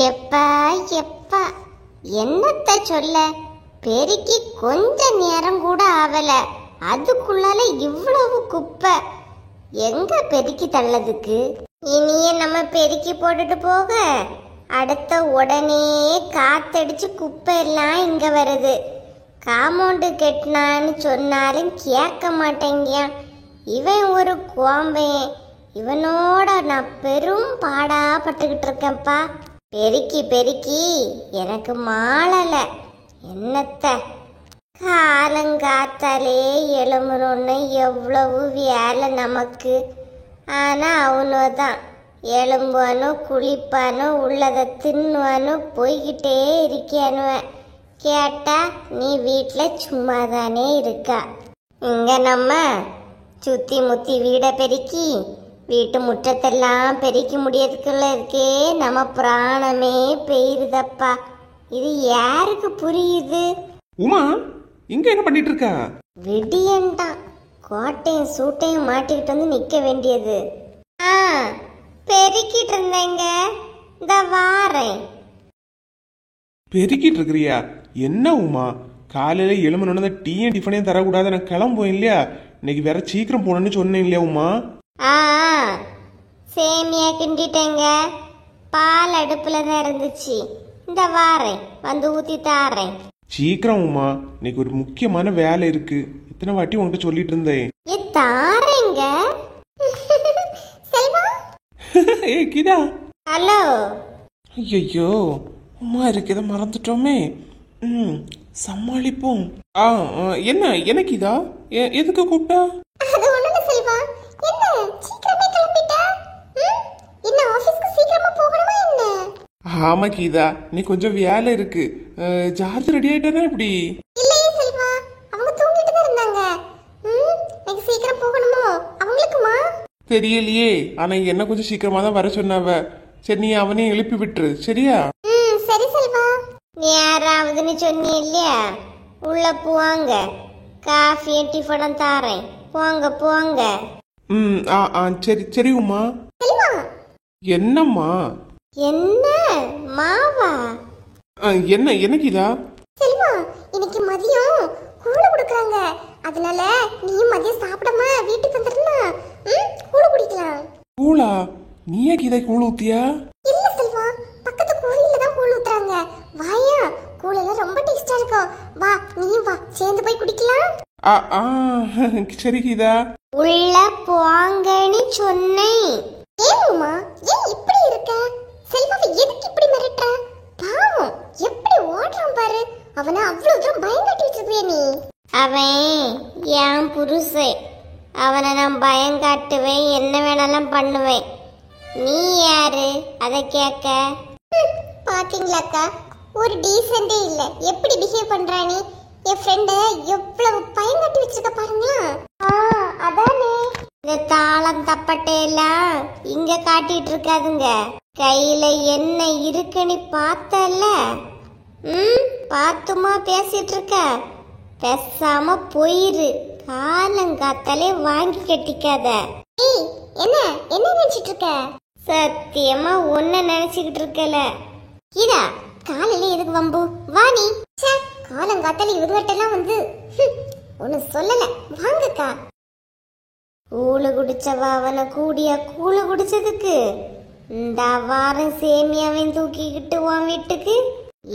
எப்பா எப்பா என்னத்த சொல்ல, பெருக்கி கொஞ்ச நேரம் கூட ஆவல, அதுக்குள்ளால இவ்வளவு குப்பை. எங்க பெருக்கி தள்ளதுக்கு? இனியே நம்ம பெருக்கி போட்டுட்டு போக அடுத்த உடனே காத்தடிச்சு குப்பை எல்லாம் இங்க வருது. காம்பவுண்டு கெட்டினான்னு சொன்னாலும் கேட்க மாட்டேங்கியான். இவன் ஒரு கோம்பையன். இவனோட நான் பெரும் பாடா பட்டுக்கிட்டு இருக்கேன்ப்பா. பெருக்கி பெருக்கி எனக்கு மாளல. என்னத்த காலங்காத்தாலே எழும்புறோன்னு எவ்வளவு வேலை நமக்கு. ஆனா அவனோதான் எழும்பானோ குளிப்பானோ உள்ளதை தின்னுவானோ போய்கிட்டே இருக்கானுவன். கேட்டா நீ வீட்டில் சும்மா தானே இருக்கா. இங்க நம்ம சுத்தி முத்தி வீடை பெருக்கி வீட்டு முற்றத்தெல்லாம் பெருக்கி முடியறதுக்குள்ள இருக்கே நம்ம பிராணமே பெய்யுதப்பா. இது யாருக்கு புரியுது? உமா இங்க என்ன பண்ணிட்டு இருக்கா? விடியன்தான் கோட்டையும் சூட்டையும் மாட்டிக்கிட்டு வந்து நிக்க வேண்டியது. பெருக்கிட்டு இருந்தேங்க, இந்த வாரேன். பெருக்கிட்டு இருக்கிறியா? என்ன உமா காலையில எழுமணுன்னு டீயும் டிஃபனையும் தரக்கூடாது, நான் கிளம்புவேன் இல்லையா? இன்னைக்கு வேற சீக்கிரம் போனேன்னு சொன்னேன் இல்லையா உமா? சேமியா கிண்டிட்டேங்க, பால் அடுப்புல தான் இருந்துச்சு. இந்த வாரேன், வந்து ஊத்தி தாரேன். சீக்கிரம் உமா, இன்னைக்கு ஒரு முக்கியமான வேலை இருக்கு. இத்தனை வாட்டி உனக்கு சொல்லிட்டு இருந்தேன். தாரேங்க. செல்வா ஏ கிதா. ஹலோ. ஐயோ உமா இருக்கு, இதை மறந்துட்டோமே. சமாளிப்போம். என்ன எனக்கு இதா எதுக்கு கூப்பிட்டா? அது ஒண்ணுல செல்வா, என்ன சீக்கிரமே கிளம்பிட்டா? என்ன ஆபீஸ்க்கு சீக்கிரமா போகணுமா என்ன? ஆமா கீதா, நீ கொஞ்சம் வேலை இருக்கு. ஜார்ஜ் ரெடி ஆயிட்டானா இப்படி? இல்லையே செல்வா, அவங்க தூங்கிட்டு தான் இருந்தாங்க. எனக்கு சீக்கிரம் போகணுமோ அவங்களுக்குமா? தெரியலையே, ஆனா என்ன கொஞ்சம் சீக்கிரமா தான் வர சொன்னாவ. சரி நீ அவனையும் எழுப்பி விட்டுரு சரியா? சரி செல்வா. யாராவதுன்னு சொன்னீ இல்லையா, உள்ள போவாங்க, காஃபியும் டிஃபனும் தாரேன், போங்க போங்க. சரி சரி உமா. செல்வா. என்னம்மா? என்ன மாவா? என்ன எனக்கு இதா? செல்வா, இன்னைக்கு மதியம் கூழ குடுக்குறாங்க. அதனால நீயும் மதியம் சாப்பிடாம வீட்டுக்கு வந்துடுனா கூழ குடிக்கலாம். கூழா? நீயே கீதா கூழ் ஊத்தியா? இல்ல செல்வா, பக்கத்து கோயில்ல தான் கூழ் ஊத்துறாங்க. வாயா, கூழெல்லாம் ரொம்ப டேஸ்டா இருக்கும். வா நீயும் வா, சேர்ந்து போய் குடிக்கலாம். சரி கீதா. உள்ள போங்கன்னு சொன்னேன். ஏம்மா ஏன் இப்படி இருக்க? செல்வாவை எதுக்கு இப்படி மிரட்டுற? பாவம் எப்படி ஓடுறான் பாரு. அவனை அவ்வளவு தூரம் பயங்காட்டி வச்சிருக்கிய நீ. அவன் என் புருஷன், அவனை நான் பயங்காட்டுவேன், என்ன வேணாலும் பண்ணுவேன். நீ யாரு அதை கேட்க? பாத்தீங்களாக்கா, ஒரு டீசெண்டே இல்ல. எப்படி பிஹேவ் பண்றா நீ? என் ஃப்ரெண்ட எவ்வளவு பயங்காட்டி வச்சிருக்க பாருங்களா. அதானே இந்த தாளம் தப்பட்டையெல்லாம் இங்க காட்டிட்டு இருக்காதுங்க. கையில என்ன இருக்குன்னு பார்த்தல? பார்த்துமா பேசிட்டு இருக்க? பேசாம போயிரு, காலங்காத்தாலே வாங்கி கட்டிக்காத. என்ன என்ன நினைச்சிட்டு இருக்க? சத்தியமா ஒன்ன நினைச்சுக்கிட்டு இருக்கல. கீதா, காலையில எதுக்கு வம்பு? வா நீ. காலங்காத்தால இவங்ககிட்டலாம் வந்து ஒன்னு சொல்லல. வாங்கக்கா. கூழு குடிச்சவா அவனை கூடியா கூழு குடிச்சதுக்கு இந்த வாரம் சேமியாவையும் தூக்கிக்கிட்டு உன் வீட்டுக்கு.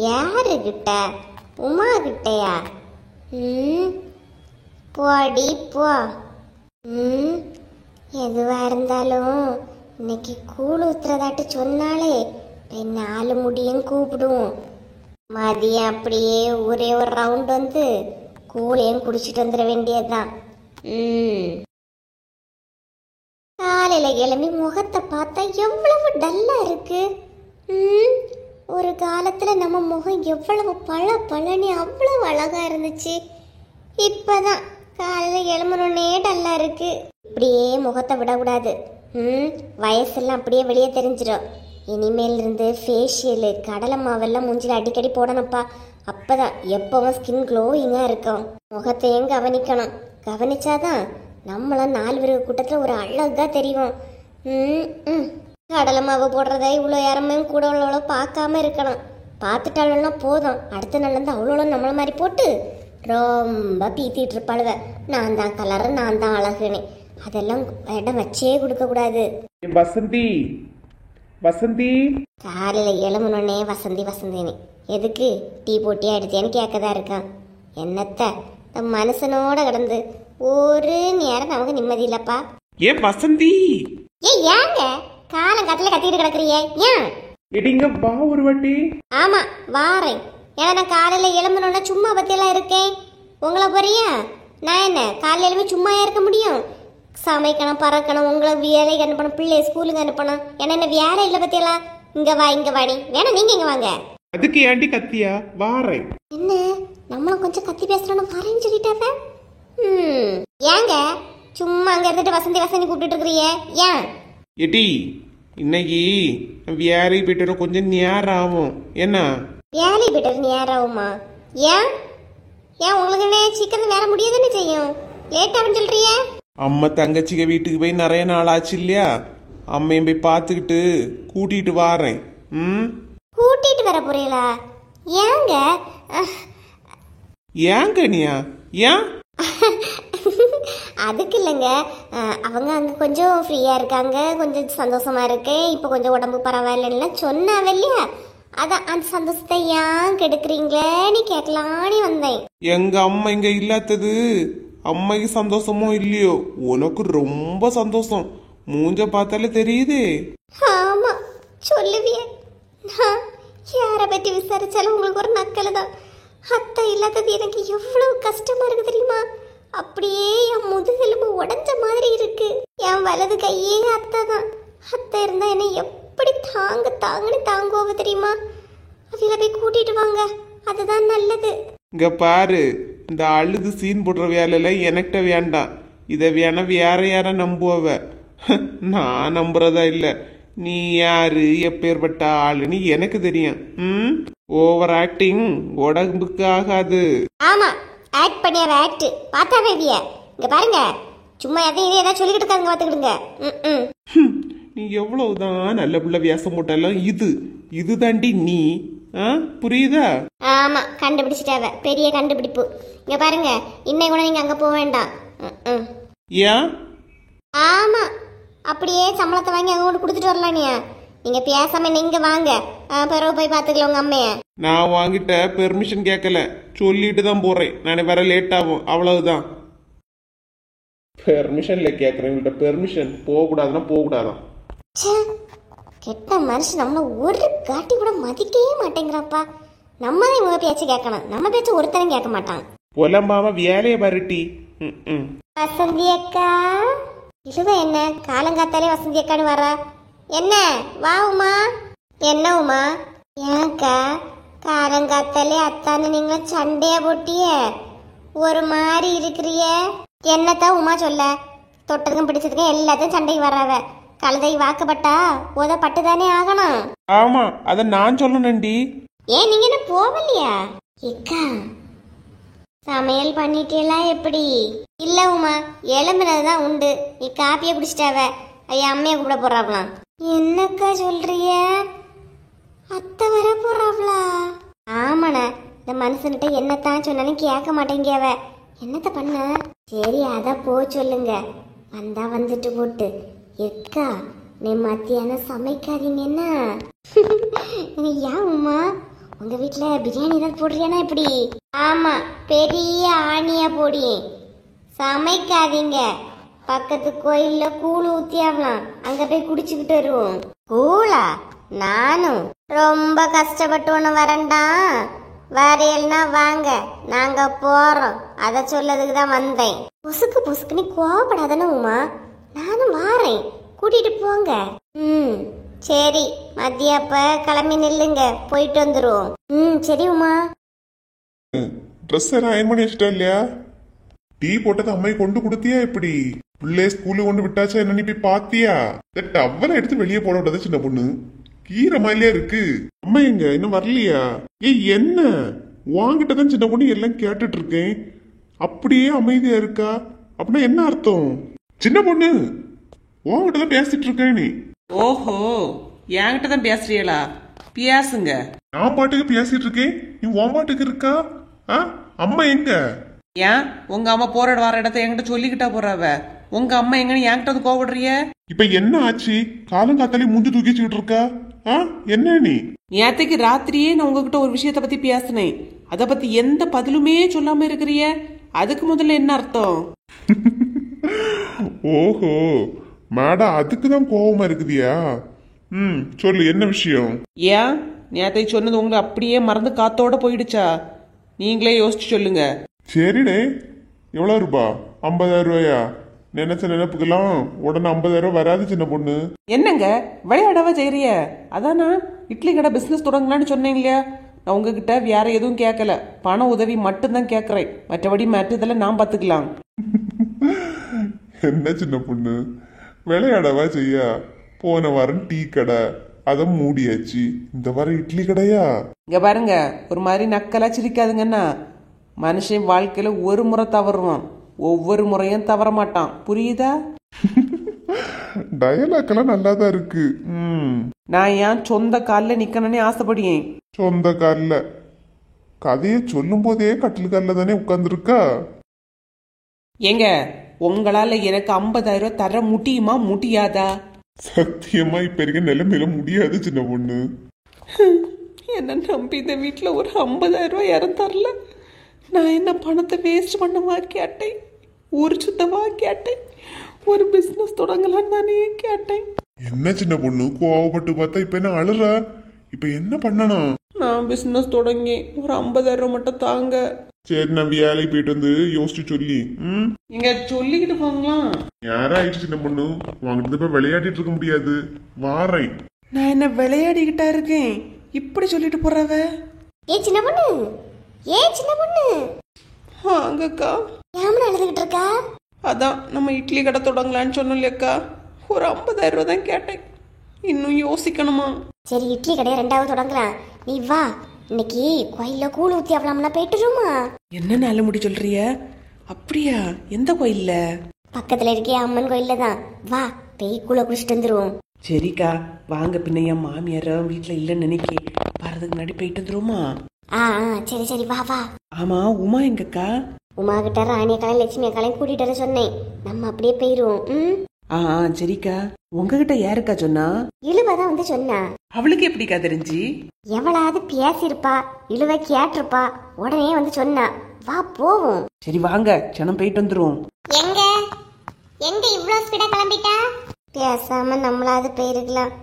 யாருகிட்ட? உமா கிட்டயா? போடி போ. எதுவா இருந்தாலும் இன்னைக்கு கூழ் ஊத்துறதாட்டு சொன்னாலே 4 முடியும் கூப்பிடுவோம். மதியம் அப்படியே ஒரே ஒரு ரவுண்ட் வந்து கூழையும் குடிச்சிட்டு வந்துட வேண்டியதுதான். காலையில கிளம்பி முகத்தை பார்த்தா எவ்வளவு டல்லா இருக்கு. ஒரு காலத்துல நம்ம முகம் எவ்வளவு பழனி அவ்வளவு அழகா இருந்துச்சு. இப்பதான் காலையில கிளம்புறோன்னே டல்லா இருக்கு. இப்படியே முகத்தை விடக்கூடாது. வயசெல்லாம் அப்படியே வெளியே தெரிஞ்சிடும். இனிமேல் இருந்து ஃபேஷியலு கடலை மாவெல்லாம் மூஞ்சில அடிக்கடி போடணும்ப்பா. அப்பதான் எப்பவும் ஸ்கின் க்ளோயிங்கா இருக்கும். முகத்தையும் கவனிக்கணும். கவனிச்சாதான் நம்மளாம் 4 பேருக்கு கூட்டத்துல ஒரு அழகா தெரியும். கடலை மாவு போடுறத இவ்வளோ யாருமே கூட உள்ளவளோ பார்க்காம இருக்கணும். பார்த்துட்டாளுன்னா போதும், அடுத்த நாள்லேருந்து அவ்வளோ நம்மள மாதிரி போட்டு ரொம்ப பீத்திட்டு இருப்பாளுவ. நான் தான் கலர், நான் தான் அழகுன்னு. அதெல்லாம் இடம் வச்சே கொடுக்க கூடாது. வசந்தி வசந்தி காலையில் எழுமணுன்னே வசந்தி வசந்தின்னு எதுக்கு டீ போட்டியா எடுத்தேன்னு கேட்கதான் இருக்கான். என்னத்த இந்த மனுஷனோட கிடந்து ஒரு நேரம் நமக்கு நிம்மதி இல்லப்பா. வசந்தி ஏங்க காலங்காத்துல கத்திட்டு கிடக்குறியே ஏன்? இடிங்க வா ஒரு வாட்டி. ஆமா வாரேன். ஏன்னா நான் காலையில எழும்பணும்னா சும்மா பத்தியெல்லாம் இருக்கேன். உங்களை போறியா? நான் என்ன காலையில எழுப்பி சும்மா இருக்க முடியும்? சமைக்கணும், பறக்கணும், உங்களை வேலைக்கு அனுப்பணும், பிள்ளைய ஸ்கூலுக்கு அனுப்பணும். ஏன்னா என்ன வேலை இல்லை பத்தியெல்லாம். இங்க வா இங்க வாடி. வேணா நீங்க இங்க வாங்க. அதுக்கு ஏண்டி கத்தியா? வாரேன். என்ன நம்மளும் கொஞ்சம் கத்தி பேசுறோம் வரேன்னு சொல்லிட்டாவ. ஏங்க சும்மா அங்க இருந்துட்டு வசந்தி வசந்தி கூப்பிட்டு இருக்கிறீங்க ஏன்? எடி இன்னைக்கு வேலைக்கு போயிட்டு கொஞ்சம் நேரம் ஆகும். என்ன வேலை போயிட்டு நேரம் ஆகுமா? ஏன் ஏன் உங்களுக்கு என்ன சீக்கிரம் வேலை முடியாதுன்னு செய்யும்? லேட் ஆகுன்னு சொல்றிய? அம்மா தங்கச்சிங்க வீட்டுக்கு போய் நிறைய நாள் ஆச்சு இல்லையா? அம்மையும் போய் பார்த்துக்கிட்டு கூட்டிட்டு வாரேன். கூட்டிட்டு வர போறீங்களா? ஏங்க ஏங்க நீயா? ஏன்? அதுக்கு இல்லைங்க, அவங்க அங்கே கொஞ்சம் ஃப்ரீயாக இருக்காங்க, கொஞ்சம் சந்தோஷமா இருக்கேன், இப்போ கொஞ்சம் உடம்பு பரவாயில்லன்னு சொன்னாவ இல்லையா? அதான் அந்த சந்தோஷத்தை ஏன் கெடுக்குறீங்களேன்னு கேட்கலான்னு வந்தேன். எங்க அம்மா இங்க இல்லாதது அம்மைக்கு சந்தோஷமோ இல்லையோ, உனக்கு ரொம்ப சந்தோஷம். மூஞ்ச பார்த்தாலே தெரியுது. ஆமா சொல்லுவிய. நான் யாரை பற்றி விசாரிச்சாலும் உங்களுக்கு ஒரு நக்கல் தான். அத்தை இல்லாதது எனக்கு எவ்வளவு கஷ்டமா இருக்கு தெரியுமா? அப்படியே என் முதுகெலும்பு உடைஞ்ச மாதிரி இருக்கு. என் வலது கையே அத்தை தான். அத்தை இருந்தா என்ன எப்படி தாங்கன்னு தாங்குவ தெரியுமா? அதில் போய் கூட்டிட்டு வாங்க, அதுதான் நல்லது. இங்க பாரு, இந்த அழுது சீன் போடுற வேலையில எனக்கிட்ட வேண்டாம். இதை வேணா வேற யார நம்புவ. நான் நம்புறதா இல்ல. நீ யாரு, எப்பேற்பட்ட ஆளுன்னு எனக்கு தெரியும். ஓவர் ஆக்டிங் உடம்புக்கு ஆகாது. ஆமா ஆக்ட் பண்ணியாவ ஆக்ட் பார்த்தாவே இல்லையா? இங்க பாருங்க, சும்மா எதையும் ஏதாவது சொல்லிக்கிட்டு இருக்காங்க பார்த்துக்கிடுங்க. நீ எவ்வளவுதான் நல்ல பிள்ளை வியாசம் போட்டாலும் இது தாண்டி நீ. புரியுதா? ஆமா கண்டுபிடிச்சிட்டாவ, பெரிய கண்டுபிடிப்பு. இங்க பாருங்க, இன்னை கூட நீங்க அங்க போக வேண்டாம். ஏன்? ஆமா அப்படியே சம்பளத்தை வாங்கி அங்க கொண்டு கொடுத்துட்டு வரலானியா? நீங்க பேசாம நீங்க வாங்க, பிறகு போய் பாத்துக்கலாம் உங்க அம்மைய. நான் வாங்கிட்ட பெர்மிஷன் கேட்கல, சொல்லிட்டு தான் போறேன். நான் வர லேட் ஆகும், அவ்வளவுதான். பெர்மிஷன்ல கேட்கறேன், பெர்மிஷன் போக கூடாதுன்னா போக கூடாதான். கெட்ட மனுஷன் நம்மள ஒரு காட்டி கூட மதிக்கவே மாட்டேங்கிறாப்பா. நம்ம தான் இவங்க பேச்சு கேட்கணும், நம்ம பேச்சு ஒருத்தரும் கேட்க மாட்டான். புலம்பாம வேலையை பரட்டி. வசந்தி அக்கா இழுவ என்ன காலங்காத்தாலே வசந்தி அக்கான்னு வர? என்ன வா உமா. என்ன உமா? ஏன்க்கா காலங்காத்தாலே அத்தான்னு நீங்க சண்டையா போட்டிய? ஒரு மாதிரி இருக்கிறிய. என்னத்தான் உமா சொல்ல? தொட்டதுக்கும் பிடிச்சதுக்கும் எல்லாத்தையும் சண்டைக்கு வர்றாவ. கழுதை வாக்கப்பட்டா உதப்பட்டு தானே ஆகணும். ஆமா, அத நான் சொல்லணும்டி. ஏன் நீங்க என்ன போகலையா? ஏக்கா சமையல் பண்ணிட்டீங்களா எப்படி? இல்ல உமா, எலும்புனதுதான் உண்டு. நீ காப்பியை குடிச்சிட்டாவ, ஐயா அம்மையை கூப்பிட போறாங்களாம். என்னக்கா சொல்றிய? அத்தை வர போறாங்களா? ஆமாண்ணா, இந்த மனுஷன்கிட்ட என்னத்தான் சொன்னாலும் கேட்க மாட்டேங்கியாவ. என்னத்த பண்ண? சரி அத போ சொல்லுங்க, வந்தா வந்துட்டு போட்டு. எக்கா நீ மத்தியானம் சமைக்காதீங்கன்னா? ஏன் உமா, உங்க வீட்டுல பிரியாணி ஏதாவது போடுறியானா எப்படி? ஆமா பெரிய ஆணியா போடி. சமைக்காதீங்க, பக்கத்து கோயில்ல கூழ் ஊத்தியாவலாம், அங்க போய் குடிச்சுக்கிட்டு வருவோம். கூழா? நானும் ரொம்ப கஷ்டப்பட்டு ஒண்ணு வரண்டா. வரையல்னா வாங்க, நாங்க போறோம். அத சொல்லதுக்கு தான் வந்தேன். பொசுக்குன்னு கோவப்படாதானே உமா? நானும் வாரேன், கூட்டிட்டு போங்க. சரி மதியம் அப்ப கிளம்பி நில்லுங்க, போயிட்டு வந்துருவோம். சரி உமா. ட்ரெஸ் எல்லாம் அயன் பண்ணி வச்சுட்டா இல்லையா? டீ போட்டது அம்மை கொண்டு கொடுத்தியா எப்படி? பிள்ளை ஸ்கூலுக்கு கொண்டு விட்டாச்சா என்ன, நீ போய் பாத்தியா? டவலை எடுத்து வெளியே போட விடாத சின்ன பொண்ணு, கீரை மாதிரியா இருக்கு. அம்மா எங்க இன்னும் வரலையா? என்ன வாங்கிட்டதான் சின்ன பொண்ணு எல்லாம் கேட்டுட்டு இருக்கேன், அப்படியே அமைதியா இருக்கா? அப்படின்னா என்ன அர்த்தம்? சின்ன பொண்ணு உன்கிட்ட தான் பேசிட்டு இருக்கேன். நீ ஓஹோ, என்கிட்ட தான் பேசுறீங்களா? பேசுங்க. நான் பாட்டுக்கு பேசிட்டு இருக்கேன், நீ உன் பாட்டுக்கு இருக்கா? ஆ, அம்மா எங்க? ஏன் உங்க அம்மா போற வர இடத்த என்கிட்ட சொல்லிக்கிட்டா போறாவ? உங்க அம்மா எங்கன்னு என்கிட்ட வந்து கோவப்படுறிய? இப்ப என்ன ஆச்சு? காலங்காத்தாலே மூஞ்சி தூக்கிச்சுக்கிட்டு இருக்கா? ஆ, என்ன நீ? நேத்துக்கு ராத்திரியே நான் உங்ககிட்ட ஒரு விஷயத்த பத்தி பேசினேன். அத பத்தி எந்த பதிலுமே சொல்லாம இருக்கிறிய? அதுக்கு முதல்ல என்ன அர்த்தம்? ஓஹோ, மேடம் அதுக்கு தான் கோவமா இருக்குதியா? சொல்லு, என்ன விஷயம்? ஏன் நேத்தை சொன்னது உங்களை அப்படியே மறந்து காத்தோட போயிடுச்சா? நீங்களே யோசிச்சு சொல்லுங்க. சரிடே, எவ்வளவு ரூபா? 50,000 ரூபாயா? நினைச்ச நினைப்புக்கெல்லாம் உடனே 50,000 வராது சின்ன பொண்ணு. என்னங்க விளையாடவா செய்யறிய? அதானா இட்லி கடை பிசினஸ் தொடங்கலான்னு சொன்னேன் இல்லையா? நான் உங்ககிட்ட வேற எதுவும் கேட்கல, பண உதவி மட்டும்தான் கேட்கறேன். மற்றபடி மற்றதெல்லாம் நான் பாத்துக்கலாம். என்ன சின்ன பொண்ணு, விளையாடவா செய்ய? போன வாரம் டீ கடை, அதை மூடியாச்சு. இந்த வாரம் இட்லி கடையா? இங்க பாருங்க, ஒரு மாதிரி நக்கலா சிரிக்காதுங்கன்னா. மனுஷன் வாழ்க்கையில ஒரு முறை தவறுவான், ஒவ்வொரு முறையும் தவற மாட்டான். புரியுதா? டயலாக் எல்லாம் நல்லாதான் இருக்கு. நான் ஏன் சொந்த காலில் நிக்கணும்னு ஆசைப்படுவேன். சொந்த கால்ல கதையை சொல்லும் போதே கட்டில் காலில் தானே உட்கார்ந்துருக்கா? ஏங்க, உங்களால எனக்கு 50,000 தர முடியுமா முடியாதா? சத்தியமா இப்ப இருக்க நிலைமையில முடியாது சின்ன பொண்ணு. என்ன நம்பி இந்த வீட்டுல ஒரு 50,000 யாரும் தரல. நான் என்ன பணத்தை வேஸ்ட் பண்ணவா கேட்டேன்? ஒரு சுத்தமா கேட்டேன்? ஒரு பிசினஸ் தொடங்கலான்னு தானே கேட்டேன். என்ன சின்ன பொண்ணு கோவப்பட்டு பார்த்தா இப்ப என்ன அழுற? இப்ப என்ன பண்ணணும்? நான் பிசினஸ் தொடங்கி ஒரு 50,000 மட்டும் தாங்க. சரி, நான் வேலைக்கு போயிட்டு வந்து யோசிச்சு சொல்லி. நீங்க சொல்லிக்கிட்டு போங்களாம். யாராயிடுச்சு சின்ன பொண்ணு, வாங்கிட்டு போய் விளையாடிட்டு இருக்க முடியாது. வாரேன். நான் என்ன விளையாடிக்கிட்டா இருக்கேன்? இப்படி சொல்லிட்டு போறவ. ஏ சின்ன பொண்ணு, ஏ சின்ன பொண்ணு, அங்கக்கா ஏமனா எழுதுகிட்டு இருக்கா? அதான் நம்ம இட்லி கடை தொடங்கலான்னு சொன்னோம் இல்லையாக்கா, ஒரு 50,000 தான் கேட்டேன். இன்னும் யோசிக்கணுமா? சரி, இட்லி கடையை 2வது தொடங்கலாம். நீ வா, இன்னைக்கு கோயில்ல கூழ் ஊத்தி அவலாம்னா போயிட்டுருமா? என்ன நல்ல முடி சொல்றிய? அப்படியா? எந்த கோயில்ல? பக்கத்துல இருக்கே அம்மன் கோயில்ல தான். வா, போய் கூழ குடிச்சிட்டு வந்துருவோம். சரிக்கா வாங்க. பின்ன என் மாமியார வீட்டுல இல்லைன்னு நினைக்கேன். வரதுக்கு முன்னாடி போயிட்டு வந்துருவோமா? சரி சரி, வா வா. ஆமா, உமா எங்கக்கா? உமா கிட்ட ராணி அக்காலையும் லட்சுமி அக்காலையும் கூட்டிட்டு வர சொன்னேன். நம்ம அப்படியே போயிருவோம். சரிக்கா. உங்ககிட்ட யாருக்கா சொன்னா? இழுவதான் வந்து சொன்னா. அவளுக்கு எப்படிக்கா தெரிஞ்சு? எவளாவது பேசிருப்பா, இழுவ கேட்டிருப்பா, உடனே வந்து சொன்னா. வா போவோம். சரி வாங்க, சனம் போயிட்டு வந்துருவோம். எங்க எங்க இவ்வளவு ஸ்பீடா கிளம்பிட்டா? பேசாம நம்மளாவது போயிருக்கலாம்.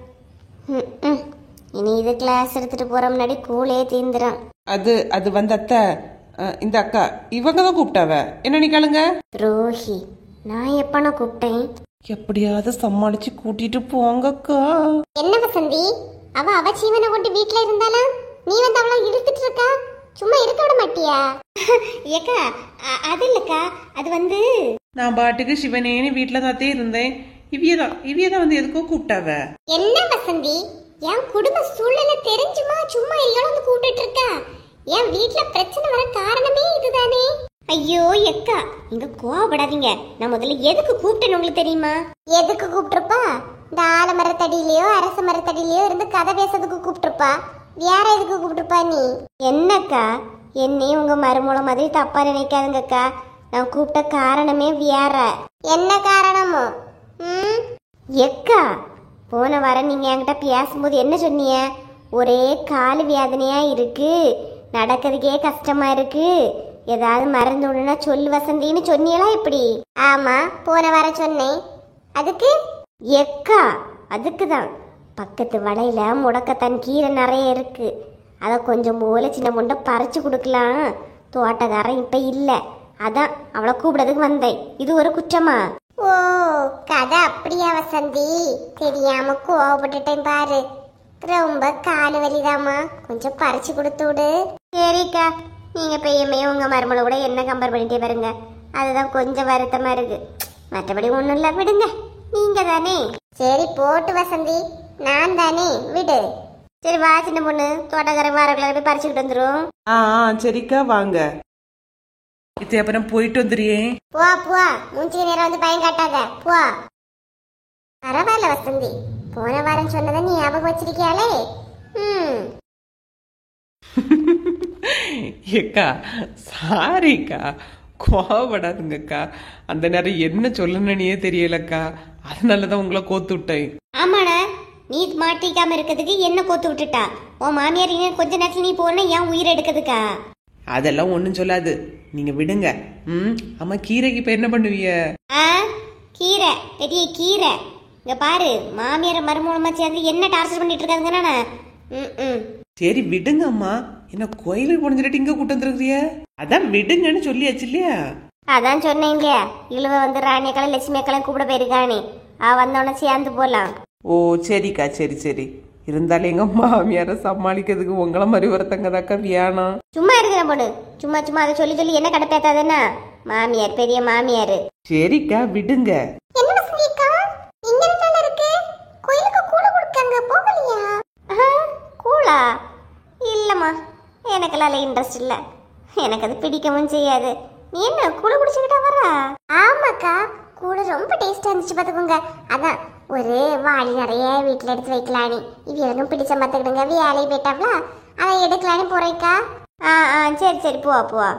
இனி இது கிளாஸ் எடுத்துட்டு போற முன்னாடி கூலே தீந்துடும். அது வந்து அத்தை, இந்த அக்கா இவங்க தான் கூப்பிட்டாவ. என்ன நிக்காளுங்க? ரோஹி, நான் எப்பனா கூப்பிட்டேன்? எப்படியாவது சமாளிச்சு கூட்டிட்டு போங்கக்கா. என்ன வசந்தி, அவ சீவனை கொண்டு வீட்டுல இருந்தாலும் நீ வந்து அவளை இழுத்துட்டு இருக்கா? சும்மா இருக்க விட மாட்டியா? ஏக்கா, அது இல்லக்கா, அது வந்து நான் பாட்டுக்கு சிவனேன்னு வீட்டுல தாத்தே இருந்தேன். இவியதான் வந்து எதுக்கோ கூப்பிட்டாவ. என்ன வசந்தி, என் குடும்ப சூழ்நிலை தெரிஞ்சுமா சும்மா இல்லைன்னு வந்து கூப்பிட்டு இருக்கா? என் வீட்டுல பிரச்சனை வர காரணமே இதுதானே. ஐயோ எக்கா, நீங்க கோவப்படாதீங்க. நான் முதல்ல எதுக்கு கூப்பிட்டேன்னு உங்களுக்கு தெரியுமா? எதுக்கு கூப்பிட்டுருப்பா? இந்த ஆலமரத்தடியிலயோ அரச மரத்தடியிலயோ இருந்து கதை பேசுறதுக்கு கூப்பிட்டுருப்பா. வேற எதுக்கு கூப்பிட்டுருப்பா நீ? என்னக்கா, என்னையும் உங்க மருமூலம் மாதிரி தப்பா நினைக்காதுங்கக்கா. நான் கூப்பிட்ட காரணமே வேற. என்ன காரணமோ? எக்கா, போன வாரம் நீங்க என்கிட்ட பேசும்போது என்ன சொன்னீங்க? ஒரே கால் வேதனையா இருக்கு, நடக்கிறதுக்கே கஷ்டமா இருக்கு, ஏதாவது மறந்து விடுனா சொல்லு வசந்தின்னு சொன்னீங்களா? இப்படி? ஆமா, போன வாரம் சொன்னேன். அதுக்கு? எக்கா, அதுக்குதான் பக்கத்து வலையில முடக்கத்தான் கீரை நிறைய இருக்கு, அதை கொஞ்சம் போல சின்ன முண்டை பறிச்சு கொடுக்கலாம். தோட்டக்காரன் இப்ப இல்ல, அதான் அவளை கூப்பிடறதுக்கு வந்தேன். இது ஒரு குற்றமா? ஓ, கதை அப்படியா வசந்தி? தெரியாம கோவப்பட்டுட்டேன் பாரு. ரொம்ப காலு வலிதாமா, கொஞ்சம் பறிச்சு கொடுத்து விடு. சரிக்கா, நீங்க பையமே உங்க மருமலை கூட என்ன கம்பேர் பண்ணிட்டே பாருங்க, அதுதான் கொஞ்சம் வருத்தமா இருக்கு. மற்றபடி ஒண்ணும் இல்ல, விடுங்க. நீங்க தானே. சரி போட்டு வசந்தி, நான் தானே, விடு. சரி வா சின்ன பொண்ணு, தோட்டக்காரன் வாரக்குள்ள போய் பறிச்சுக்கிட்டு வந்துரும். சரிக்கா வாங்க. இது அப்புறம் போயிட்டு வந்துறியே. போ போ, மூஞ்சி நேரம் வந்து பயம் காட்டாத. போ. பரவாயில்ல வசந்தி, போன வாரம் சொன்னதை நீ ஞாபகம் வச்சிருக்கியாளே? ம். ஏக்கா சாரிக்கா, கோவப்படாதுங்கக்கா. அந்த நேரம் என்ன சொல்லணுன்னே தெரியலக்கா, அதனாலதான் உங்களை கோத்து விட்டேன். ஆமாடா, நீ மாட்டிக்காம இருக்கிறதுக்கு என்ன கோத்து விட்டுட்டா? உன் மாமியார் இன்னும் கொஞ்ச நேரத்துல நீ போன என் உயிரை எடுக்கிறதுக்கா? அதெல்லாம் ஒன்றும் சொல்லாது, நீங்க விடுங்க. ஆமா, கீரைக்கு இப்ப என்ன பண்ணுவீங்க? ஆ, கீரை, பெரிய கீரை. இங்க பாரு, மாமியார் மருமூலமா சேர்ந்து என்ன டார்ச்சர் பண்ணிட்டு இருக்காங்க. சரி விடுங்க அம்மா, என்ன கோயிலுக்கு போனதுட்டு இங்க கூட்டு வந்துருக்கிறிய? அதான் விடுங்கன்னு சொல்லியாச்சு இல்லையா? அதான் சொன்னேன் இல்லையா, இழுவ வந்து ராணியக்காலம் லட்சுமியக்காலம் கூப்பிட போயிருக்கானே, அவ வந்தோடனே சேர்ந்து போலாம். ஓ சரிக்கா, சரி சரி. இருந்தாலும் எங்க மாமியார சமாளிக்கிறதுக்கு உங்களை மாதிரி ஒருத்தங்க தாக்கா வேணாம். சும்மா இருக்கிற பொண்ணு, சும்மா சும்மா அதை சொல்லி சொல்லி என்ன கடப்பேத்தாதுன்னா? மாமியார் பெரிய மாமியாரு. சரிக்கா விடுங்க. என்ன வசந்திக்கா, இங்க என்ன இருக்கு? கோயிலுக்கு கூழ கொடுக்காங்க, போகலையா? கூழா? இல்லம்மா, எனக்கெல்லாம் இன்ட்ரெஸ்ட் இல்ல, எனக்கு அது பிடிக்கவும் செய்யாது. நீ என்ன கூழ குடிச்சுக்கிட்டா வரா? ஆமாக்கா, கூழ ரொம்ப டேஸ்டா இருந்துச்சு பாத்துக்கோங்க. அதான் ஒரு வாளி நிறைய வீட்டுல எடுத்து வைக்கலானி, இது எனக்கும் பிடிச்ச மத்துக்கிடுங்க, வேலையை போயிட்டாங்களா அதை எடுக்கலான்னு போறேக்கா. சரி சரி, போவா போவா.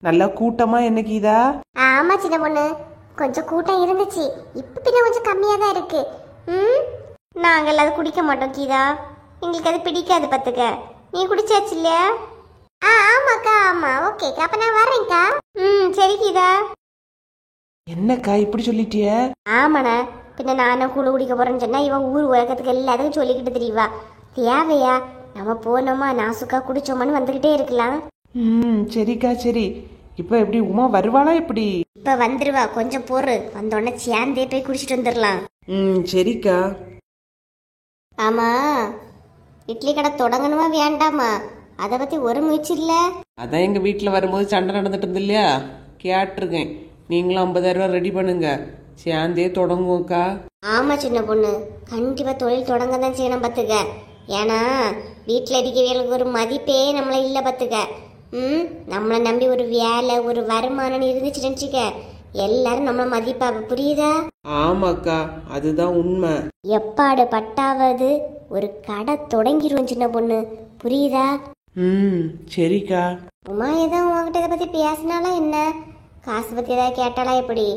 நல்லா கூட்டமா என்ன கீதா? ஆமா சின்ன பொண்ணு, கொஞ்சம் கூட்டம் இருந்துச்சு, இப்ப பின்ன கொஞ்சம் கம்மியா தான் இருக்கு. நாங்கள் அது குடிக்க மாட்டோம் கீதா, எங்களுக்கு அது பிடிக்காது பத்துக்க. நீ குடிச்சாச்சு இல்லையா? ஆமாக்கா, ஆமா. ஓகேக்கா, அப்ப நான் வரேன்க்கா. சரி கீதா. என்னக்கா இப்படி சொல்லிட்டிய? ஆமாண்ணா, பின்ன நானும் கூழ குடிக்க போறேன்னு சொன்னா இவன் ஊர் உலகத்துக்கு எல்லாத்துக்கும் சொல்லிக்கிட்டு தெரியவா? தேவையா? நம்ம போனோமா நாசுக்கா குடிச்சோமான்னு வந்துகிட்டே இருக்கலாம். சரிக்கா சரி. இப்ப எப்படி உமா வருவாளா எப்படி? இப்ப வந்துருவா, கொஞ்சம் பொறு, வந்தோடனே சேர்ந்தே போய் குடிச்சிட்டு வந்துடலாம். சரிக்கா. ஆமா, இட்லி கடை தொடங்கணுமா வேண்டாமா? அதை பத்தி ஒரு முயற்சி இல்ல. அதான் எங்க வீட்டுல வரும்போது சண்டை நடந்துட்டு இருந்து இல்லையா, கேட்டிருக்கேன். நீங்களும் 50,000 ரெடி பண்ணுங்க, சேர்ந்தே தொடங்குவோக்கா. ஆமா சின்ன பொண்ணு, கண்டிப்பா தொழில் தொடங்க தான் செய்யணும் பத்துக்க. ஏன்னா வீட்டுல இருக்கிறவங்களுக்கு ஒரு மதிப்பே நம்மள இல்ல பத்துக்க. நம்மளை நம்பி ஒரு வேலை ஒரு வருமானம் இருந்துச்சுன்னு வச்சுக்க, எல்லாரும் நம்மள மதிப்பாங்க, புரியுதா? ஆமாக்கா, அதுதான் உண்மை. எப்பாடு பட்டாவது ஒரு கடை தொடங்கிடுவோம் சின்ன பொண்ணு, புரியுதா? சரிக்கா. உமா ஏதோ உங்ககிட்ட இதை பத்தி பேசினாலா என்ன? காசு பத்தி ஏதாவது கேட்டாலா எப்படி?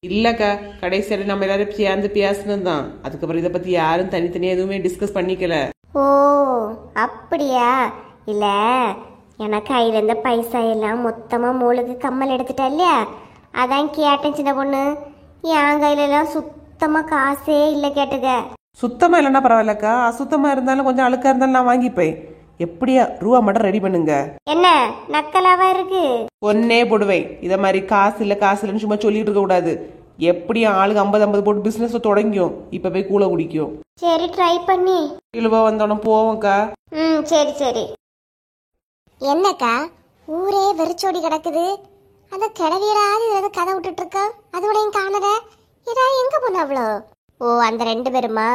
இல்லக்கா, கடைசியில நம்ம எல்லாரும் சேர்ந்து பேசணும் தான். அதுக்கப்புறம் இதை பத்தி யாரும் தனித்தனியா எதுவுமே டிஸ்கஸ் பண்ணிக்கல. ஓ அப்படியா? இல்ல, எனக்கு கையில இருந்த பைசா எல்லாம் மொத்தமா மூளுக்கு கம்மல் எடுத்துட்டா இல்லையா, அதான் கேட்டேன் சின்ன பொண்ணு. என் கையில எல்லாம் சுத்தமா காசே இல்ல கேட்டுக்க. சுத்தமா இல்லைன்னா பரவாயில்லக்கா, அசுத்தமா இருந்தாலும் கொஞ்சம் அழுக்கா இருந்தாலும் நான் வாங்கிப்பேன். எப்படியா ரூபா மட்டும் ரெடி பண்ணுங்க. என்ன நக்கலாவா இருக்கு? ஒன்னே போடுவேன். இத மாதிரி காசு இல்லைன்னு சும்மா சொல்லிட்டு இருக்க கூடாது. எப்படியும் ஆளுக்கு 50 போட்டு பிசினஸ் தொடங்கியும். இப்ப போய் கூழ குடிக்கும். சரி, ட்ரை பண்ணி இழுவா வந்தோட போவோம்க்கா. சரி சரி. என்னக்கா ஊரே வெறிச்சோடி கிடக்குது, அந்த கிளவியராது ஏதாவது கதை விட்டுட்டு இருக்கா, அதோடையும் காணத. ஏதாவது எங்க போன அவ்வளோ? ஓ அந்த 2 பேருமா?